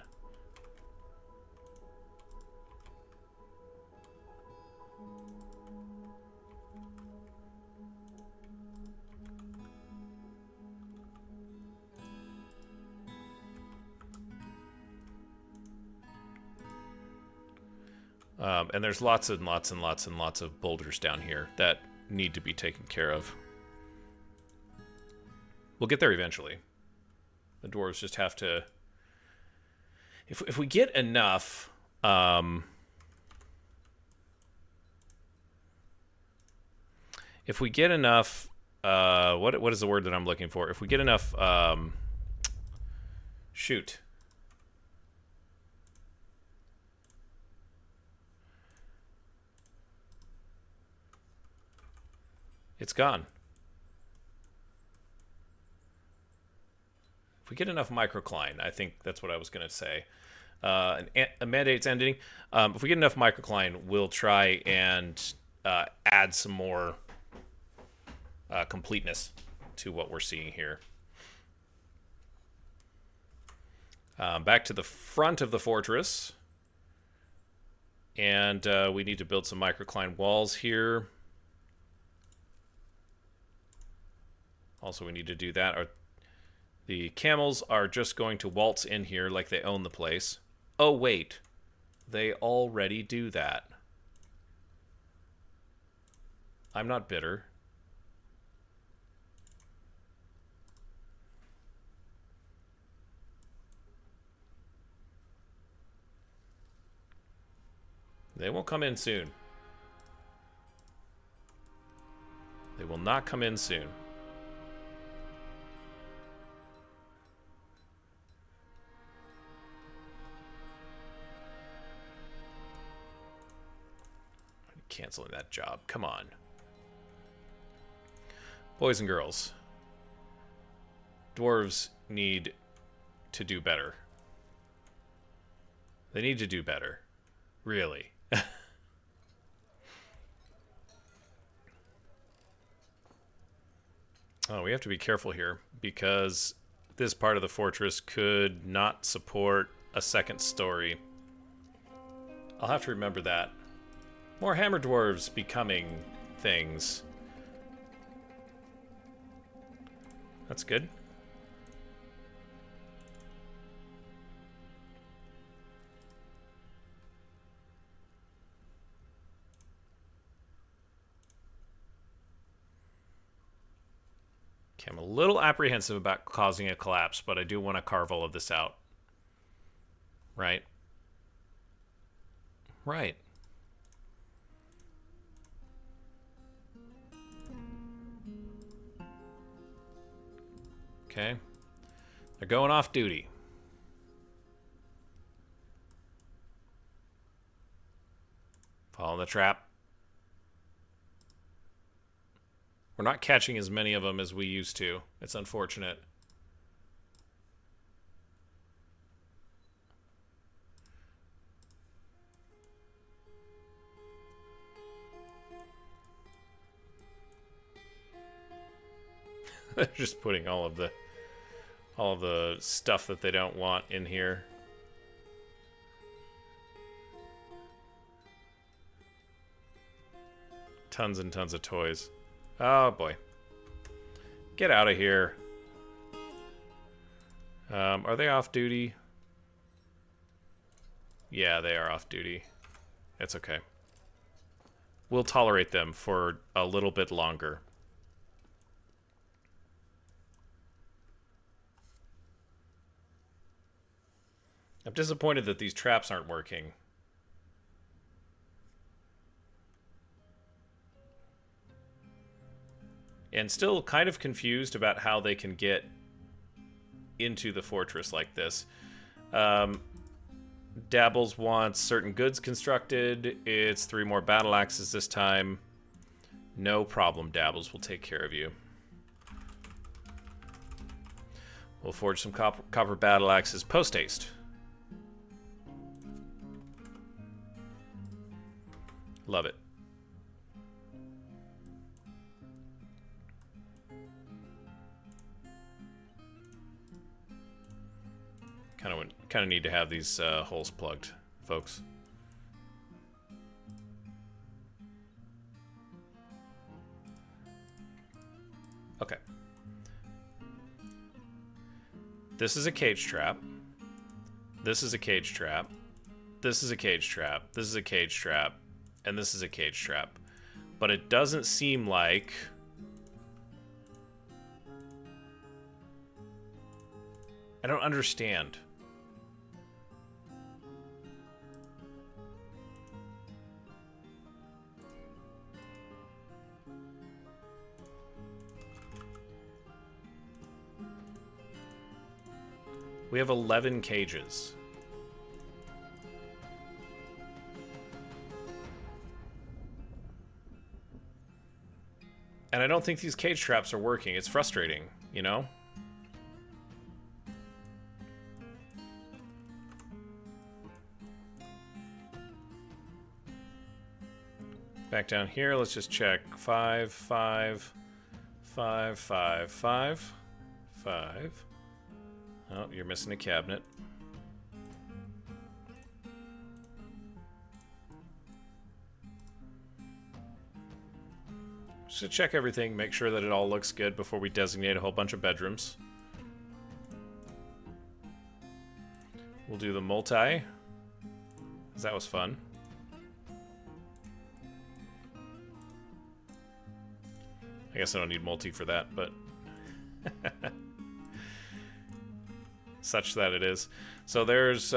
and there's lots and lots and lots and lots of boulders down here that need to be taken care of. We'll get there eventually. The dwarves just have to... If we get enough... if we get enough... what is the word that I'm looking for? If we get enough... shoot. It's gone. If we get enough microcline, I think that's what I was going to say. A mandate's ending. If we get enough microcline, we'll try and add some more completeness to what we're seeing here. Back to the front of the fortress. And we need to build some microcline walls here. Also, we need to do that. The camels are just going to waltz in here like they own the place. Oh, wait. They already do that. I'm not bitter. They won't come in soon. They will not come in soon. Canceling that job. Come on. Boys and girls. Dwarves need to do better. They need to do better. Really. Oh, we have to be careful here because this part of the fortress could not support a second story. I'll have to remember that. More hammer dwarves becoming things. That's good. Okay, I'm a little apprehensive about causing a collapse, but I do want to carve all of this out. Right? Right. Okay. They're going off duty. Follow the trap. We're not catching as many of them as we used to. It's unfortunate. They're just putting all of the stuff that they don't want in here. Tons and tons of toys. Oh boy. Get out of here. Are they off duty? Yeah, they are off duty. It's okay. We'll tolerate them for a little bit longer. I'm disappointed that these traps aren't working. And still kind of confused about how they can get into the fortress like this. Dabbles wants certain goods constructed. It's 3 more battle axes this time. No problem, Dabbles. We'll take care of you. We'll forge some copper battle axes post-haste. Love it. Kind of need to have these holes plugged, folks. Okay. This is a cage trap. This is a cage trap. This is a cage trap. This is a cage trap. And this is a cage trap. But it doesn't seem like... I don't understand. We have 11 cages. And I don't think these cage traps are working. It's frustrating, you know? Back down here, let's just check. 5, 5, 5, 5, 5, 5. Oh, you're missing a cabinet. Just to check everything, make sure that it all looks good before we designate a whole bunch of bedrooms. We'll do the multi, 'cause that was fun. I guess I don't need multi for that, but... such that it is. So there's...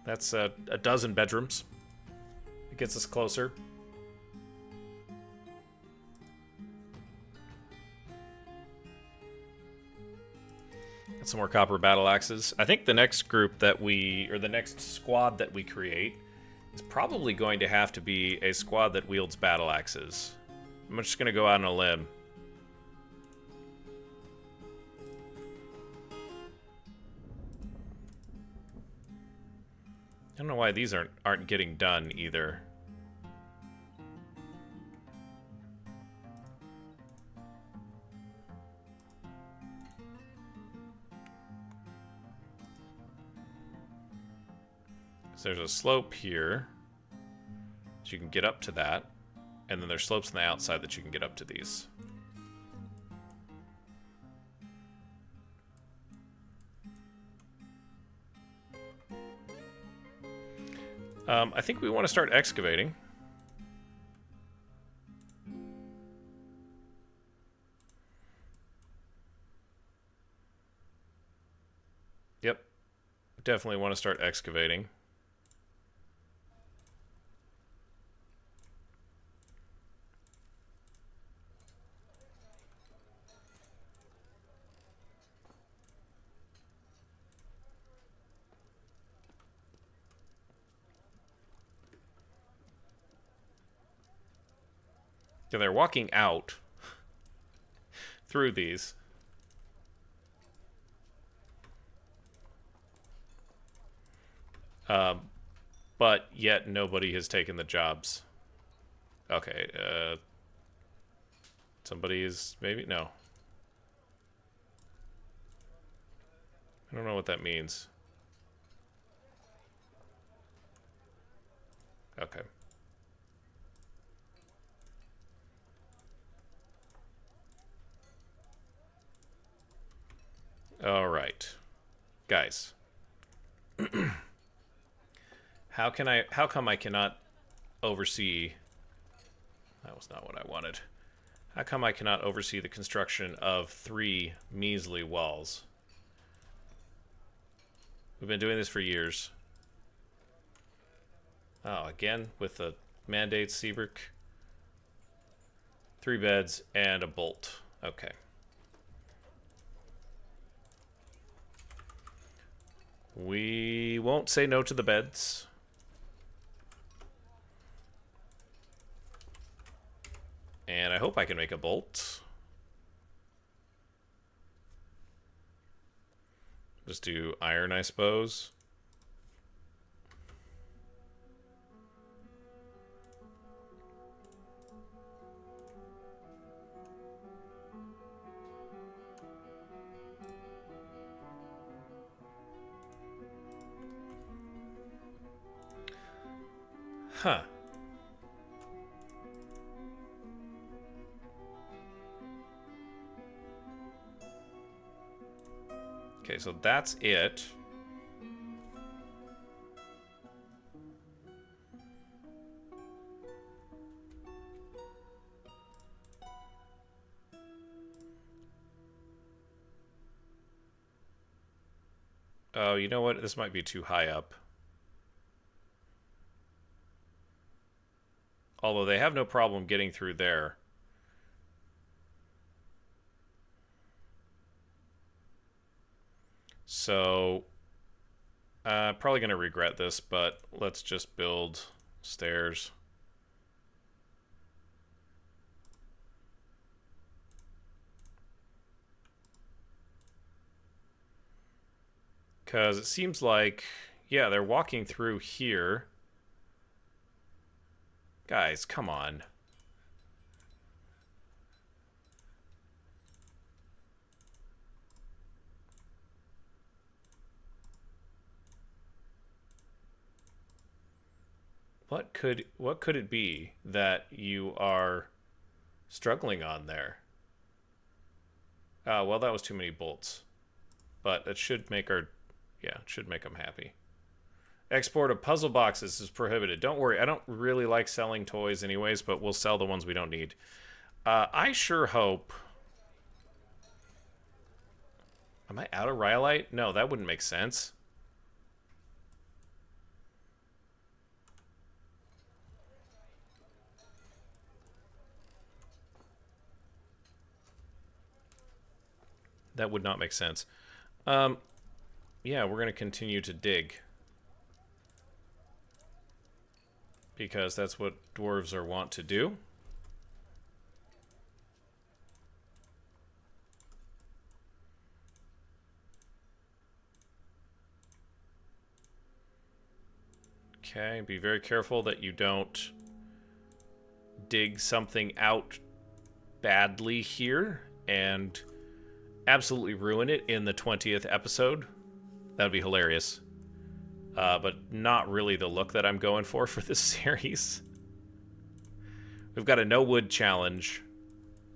that's a dozen bedrooms. It gets us closer. Got some more copper battle axes. I think the next group that we... or the next squad that we create is probably going to have to be a squad that wields battle axes. I'm just going to go out on a limb. I don't know why these aren't getting done either. So there's a slope here, so you can get up to that, and then there's slopes on the outside that you can get up to these. I think we want to start excavating. Yep. Definitely want to start excavating. So they're walking out through these. But yet nobody has taken the jobs. Okay, somebody is maybe? No. I don't know what that means. Okay. All right, guys. How come I cannot oversee? That was not what I wanted. How come I cannot oversee the construction of 3 measly walls? We've been doing this for years. Oh, again with the mandate Seabrook. 3 beds and a bolt. Okay. We won't say no to the beds. hope I can make a bolt. Just do iron, I suppose. Huh. Okay, so that's it. Oh, you know what? This might be too high up. Although they have no problem getting through there. So, probably going to regret this, but let's just build stairs. Because it seems like, yeah, they're walking through here. Guys, come on. What could it be that you are struggling on there? Well, that was too many bolts. But it should make our... Yeah, it should make them happy. Export of puzzle boxes is prohibited. Don't worry, I don't really like selling toys anyways, but we'll sell the ones we don't need. I sure hope... Am I out of rhyolite? No, that wouldn't make sense. That would not make sense. Yeah, we're going to continue to dig. Because that's what dwarves are wont to do. Okay, be very careful that you don't dig something out badly here and absolutely ruin it in the 20th episode. That would be hilarious. But not really the look that I'm going for this series. We've got a no wood challenge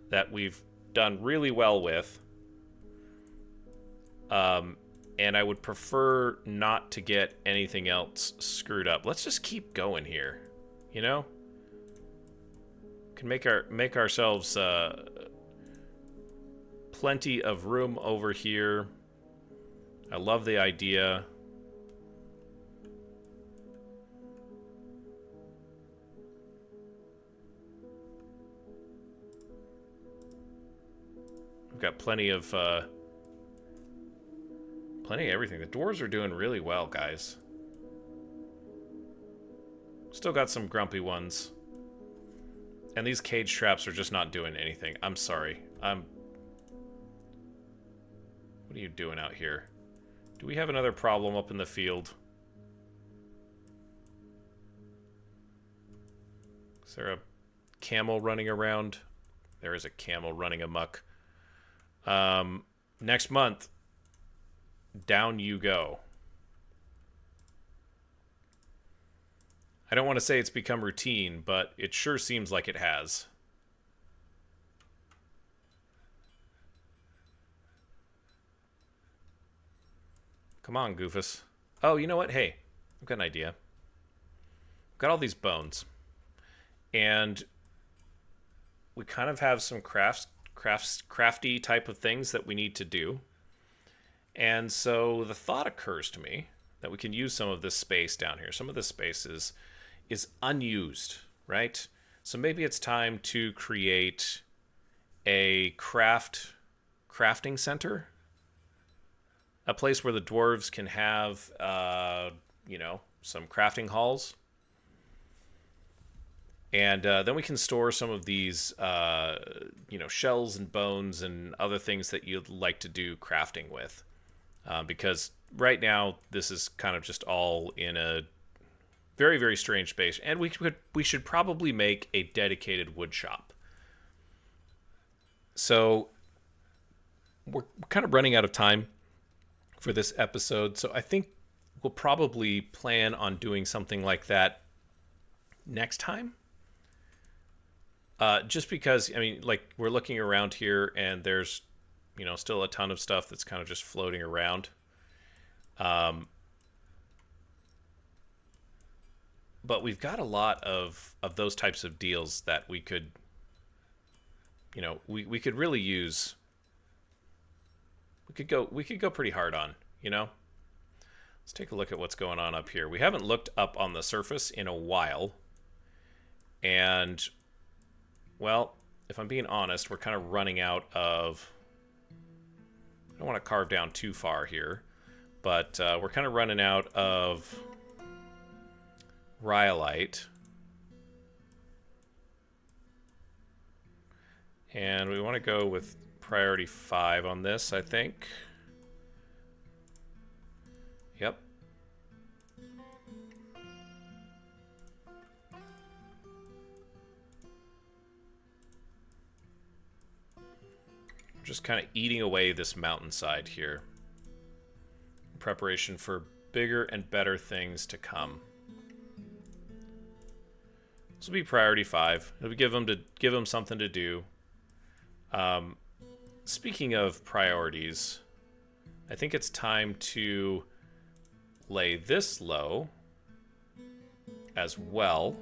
that we've done really well with. And I would prefer not to get anything else screwed up. Let's just keep going here, you know? Can make ourselves plenty of room over here. I love the idea. We've got plenty of everything. The dwarves are doing really well, guys. Still got some grumpy ones. And these cage traps are just not doing anything. I'm sorry. What are you doing out here? Do we have another problem up in the field? Is there a camel running around? There is a camel running amok. Next month, down you go. I don't want to say it's become routine, but it sure seems like it has. Come on, Goofus. Oh, you know what? Hey, I've got an idea. I've got all these bones. And we kind of have some crafty type of things that we need to do. And so the thought occurs to me that we can use some of this space down here. Some of this space is unused, right? So maybe it's time to create a crafting center. A place where the dwarves can have, you know, some crafting halls. And then we can store some of these, shells and bones and other things that you'd like to do crafting with. Because right now, this is kind of just all in a very, very strange space. And we should probably make a dedicated wood shop. So we're kind of running out of time for this episode. So I think we'll probably plan on doing something like that next time. Just because, I mean, like, we're looking around here and there's, still a ton of stuff that's kind of just floating around. But we've got a lot of those types of deals that we could, we could really use. We could go pretty hard on, Let's take a look at what's going on up here. We haven't looked up on the surface in a while. And, well, if I'm being honest, we're kind of running out of... I don't want to carve down too far here, but we're kind of running out of rhyolite. And we want to go with priority 5 on this, I think. Yep. Just kind of eating away this mountainside here. In preparation for bigger and better things to come. This will be priority 5. It'll give them something to do. Speaking of priorities, I think it's time to lay this low as well.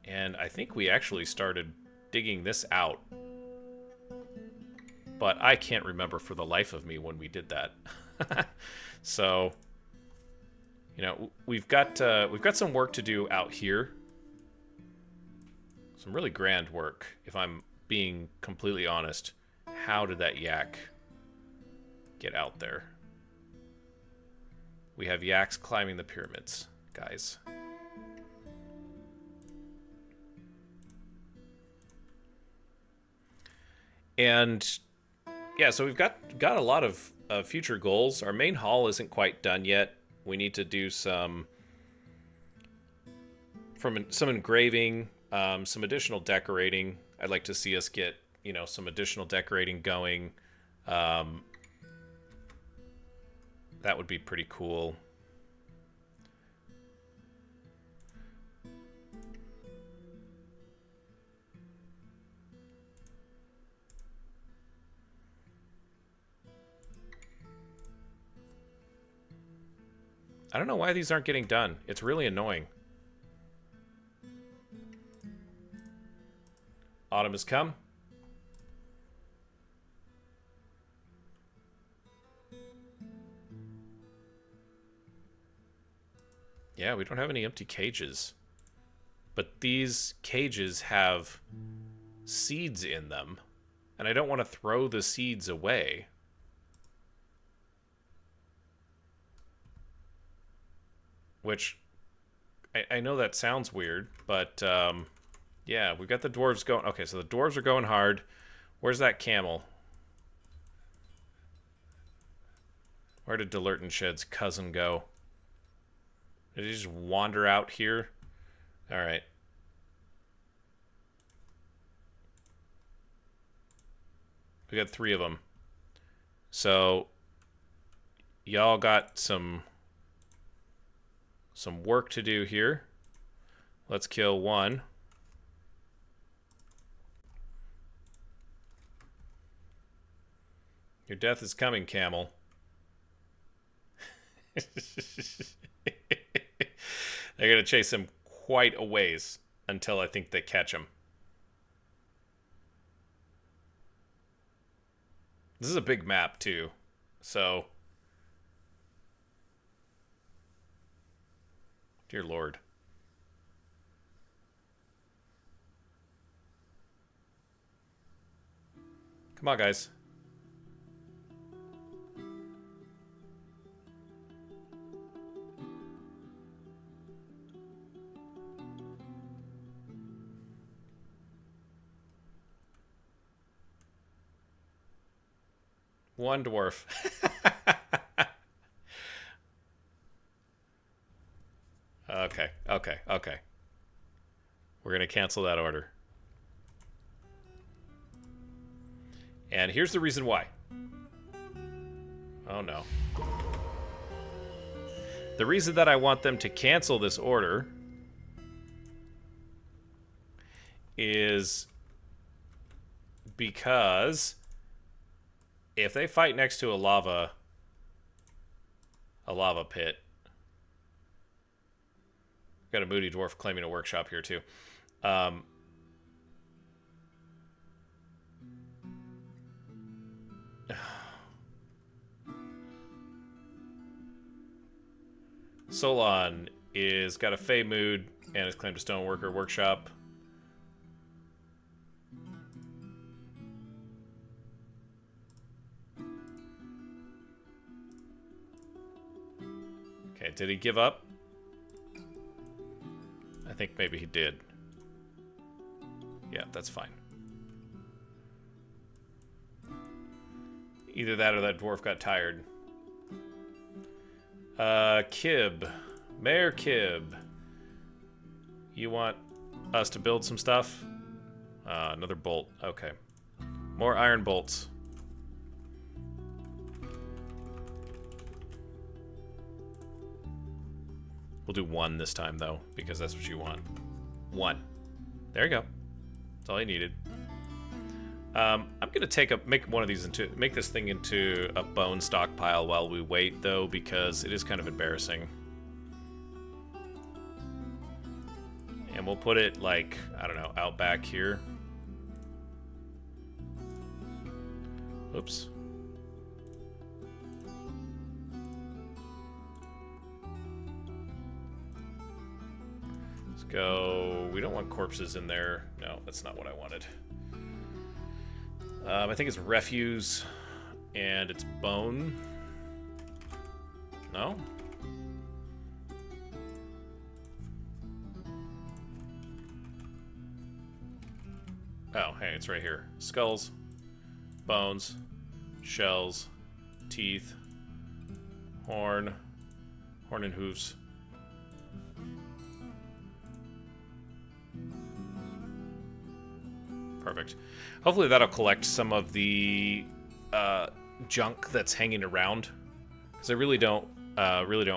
And I think we actually started digging this out. But I can't remember for the life of me when we did that. So, we've got some work to do out here. Some really grand work, if I'm being completely honest. How did that yak get out there? We have yaks climbing the pyramids, guys. And yeah, so we've got a lot of future goals. Our main hall isn't quite done yet. We need to do some engraving, some additional decorating. I'd like to see us get, some additional decorating going. That would be pretty cool. I don't know why these aren't getting done. It's really annoying. Autumn has come. Yeah, we don't have any empty cages. But these cages have seeds in them. And I don't want to throw the seeds away. Which, I know that sounds weird, but yeah, we've got the dwarves going. Okay, so the dwarves are going hard. Where's that camel? Where did Delertenshed's cousin go? Did he just wander out here? All right. We got 3 of them. So, y'all got some work to do here. Let's kill 1. Your death is coming, camel. They're going to chase him quite a ways until I think they catch him. This is a big map, too. So, dear Lord. Come on, guys. One dwarf. Okay, okay, okay. We're going to cancel that order. And here's the reason why. Oh, no. The reason that I want them to cancel this order is because if they fight next to a lava pit, got a moody dwarf claiming a workshop here too. Solon is got a Fey mood and is claimed a stoneworker workshop. Okay, did he give up? I think maybe he did. Yeah, that's fine. Either that or that dwarf got tired. Kib. Mayor Kib. You want us to build some stuff? Another bolt. Okay. More iron bolts. We'll do one this time, though, because that's what you want. One. There you go. That's all you needed. I'm gonna make this thing into a bone stockpile while we wait, though, because it is kind of embarrassing. And we'll put it, like, I don't know, out back here. Oops. Let's go. We don't want corpses in there. No, that's not what I wanted. I think it's refuse, and it's bone. No? Oh, hey, it's right here. Skulls, bones, shells, teeth, horn and hooves. Perfect. Hopefully that'll collect some of the junk that's hanging around, because I really don't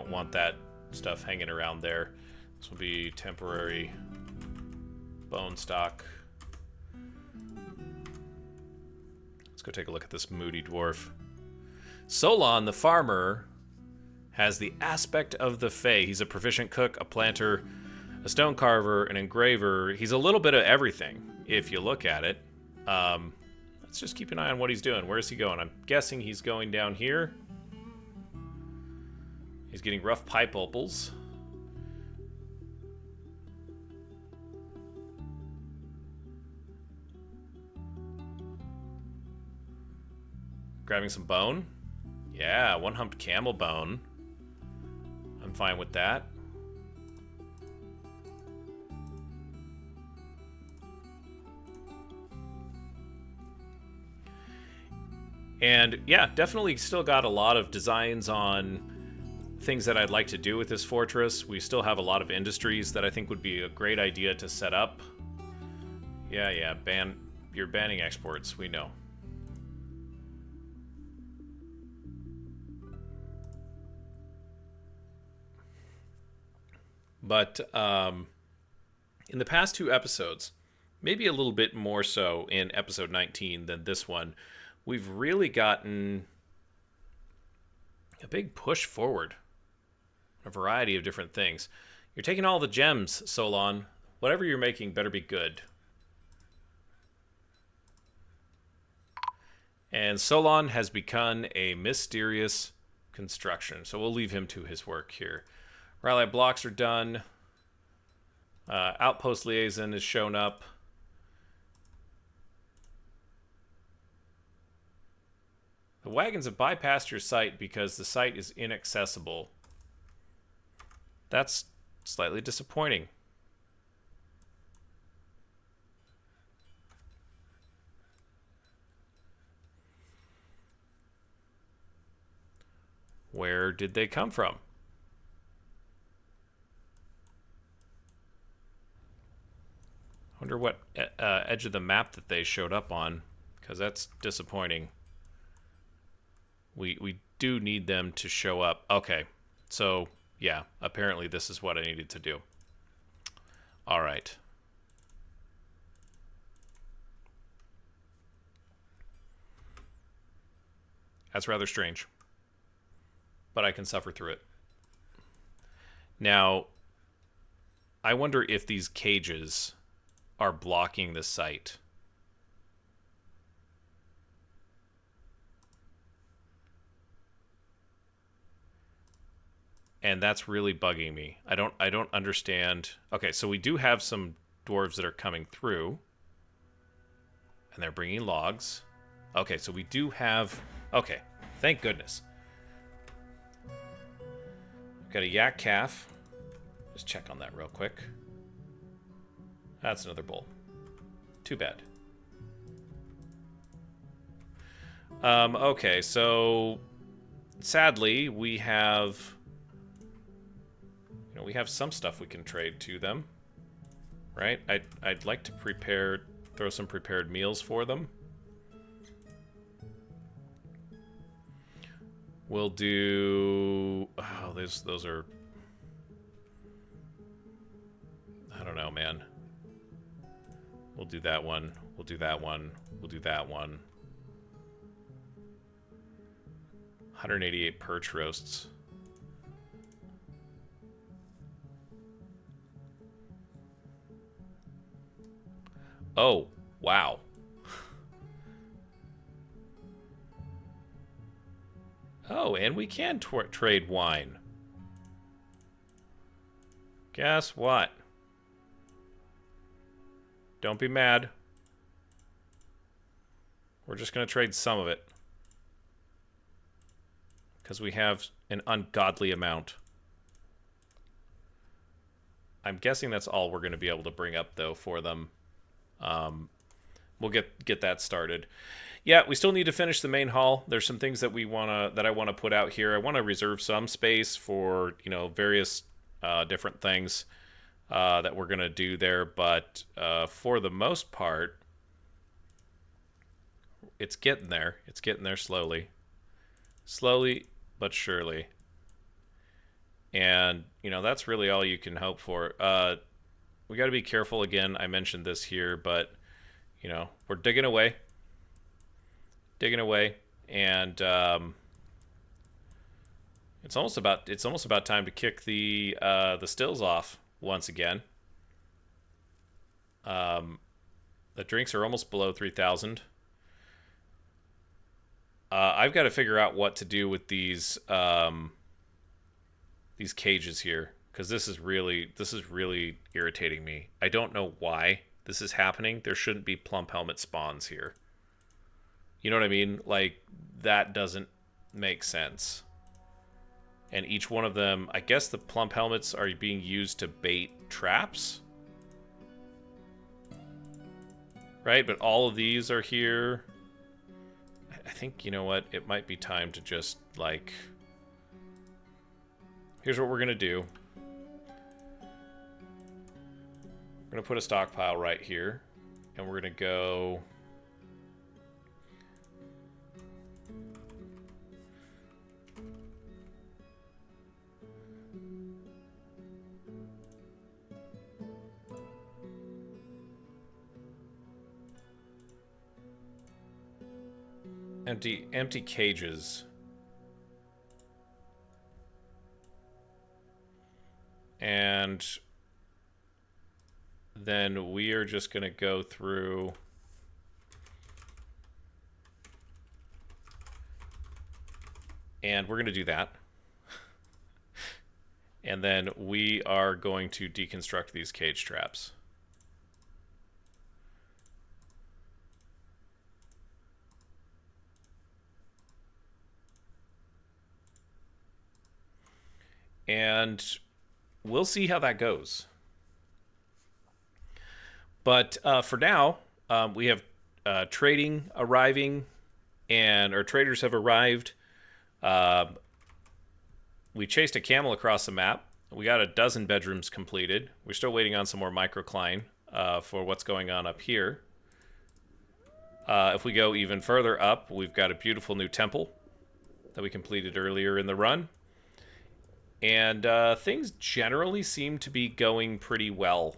want that stuff hanging around there. This will be temporary bone stock. Let's go take a look at this moody dwarf. Solon, the farmer, has the aspect of the Fae. He's a proficient cook, a planter, a stone carver, an engraver. He's a little bit of everything, if you look at it. Let's just keep an eye on what he's doing. Where is he going? I'm guessing he's going down here. He's getting rough pipe opals. Grabbing some bone. Yeah, one-humped camel bone. I'm fine with that. And yeah, definitely still got a lot of designs on things that I'd like to do with this fortress. We still have a lot of industries that I think would be a great idea to set up. Yeah, you're banning exports, we know. But in the past two episodes, maybe a little bit more so in episode 19 than this one, we've really gotten a big push forward. A variety of different things. You're taking all the gems, Solon. Whatever you're making better be good. And Solon has begun a mysterious construction, so we'll leave him to his work here. Rally blocks are done. Outpost liaison has shown up. The wagons have bypassed your site because the site is inaccessible. That's slightly disappointing. Where did they come from? I wonder what edge of the map that they showed up on, because that's disappointing. We do need them to show up. Okay, so yeah, apparently this is what I needed to do. All right. That's rather strange, but I can suffer through it. Now, I wonder if these cages are blocking the site. And that's really bugging me. I don't understand. Okay, so we do have some dwarves that are coming through, and they're bringing logs. Okay, so we do have. Okay, thank goodness. We've got a yak calf. Just check on that real quick. That's another bull. Too bad. Okay, so sadly we have. You know, we have some stuff we can trade to them, right? I'd like to throw some prepared meals for them. We'll do. Oh, those are. I don't know, man. We'll do that one. We'll do that one. We'll do that one. 188 perch roasts. Oh, wow. Oh, and we can trade wine. Guess what? Don't be mad. We're just going to trade some of it. Because we have an ungodly amount. I'm guessing that's all we're going to be able to bring up, though, for them. We'll get that started. Yeah, we still need to finish the main hall. There's some things that I want to put out here. I want to reserve some space for, you know, various different things that we're gonna do there. But for the most part, it's getting there. It's getting there slowly but surely. And you know, that's really all you can hope for. We got to be careful again. I mentioned this here, but you know, we're digging away, and it's almost about time to kick the stills off once again. The drinks are almost below 3,000. I've got to figure out what to do with these cages here, because this is really irritating me. I don't know why this is happening. There shouldn't be plump helmet spawns here. You know what I mean? Like, that doesn't make sense. And each one of them, I guess the plump helmets are being used to bait traps. Right? But all of these are here. I think, you know what? It might be time to just, like... Here's what we're going to do. We're going to put a stockpile right here. And we're going to go... Empty cages. And then we are just going to go through and we're going to do that. And then we are going to deconstruct these cage traps. And we'll see how that goes. But for now, we have trading arriving, and our traders have arrived. we chased a camel across the map. We got a dozen bedrooms completed. We're still waiting on some more microcline for what's going on up here. If we go even further up, we've got a beautiful new temple that we completed earlier in the run. And things generally seem to be going pretty well.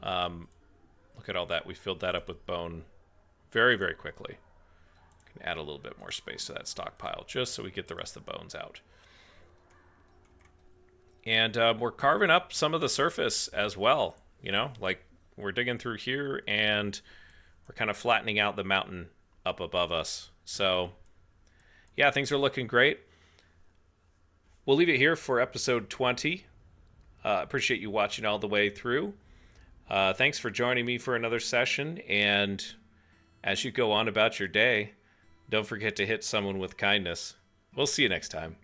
Look at all that. We filled that up with bone very, very quickly. Can add a little bit more space to that stockpile just so we get the rest of the bones out. And we're carving up some of the surface as well. You know, like we're digging through here and we're kind of flattening out the mountain up above us. So, yeah, things are looking great. We'll leave it here for episode 20. Appreciate you watching all the way through. Thanks for joining me for another session. And as you go on about your day, don't forget to hit someone with kindness. We'll see you next time.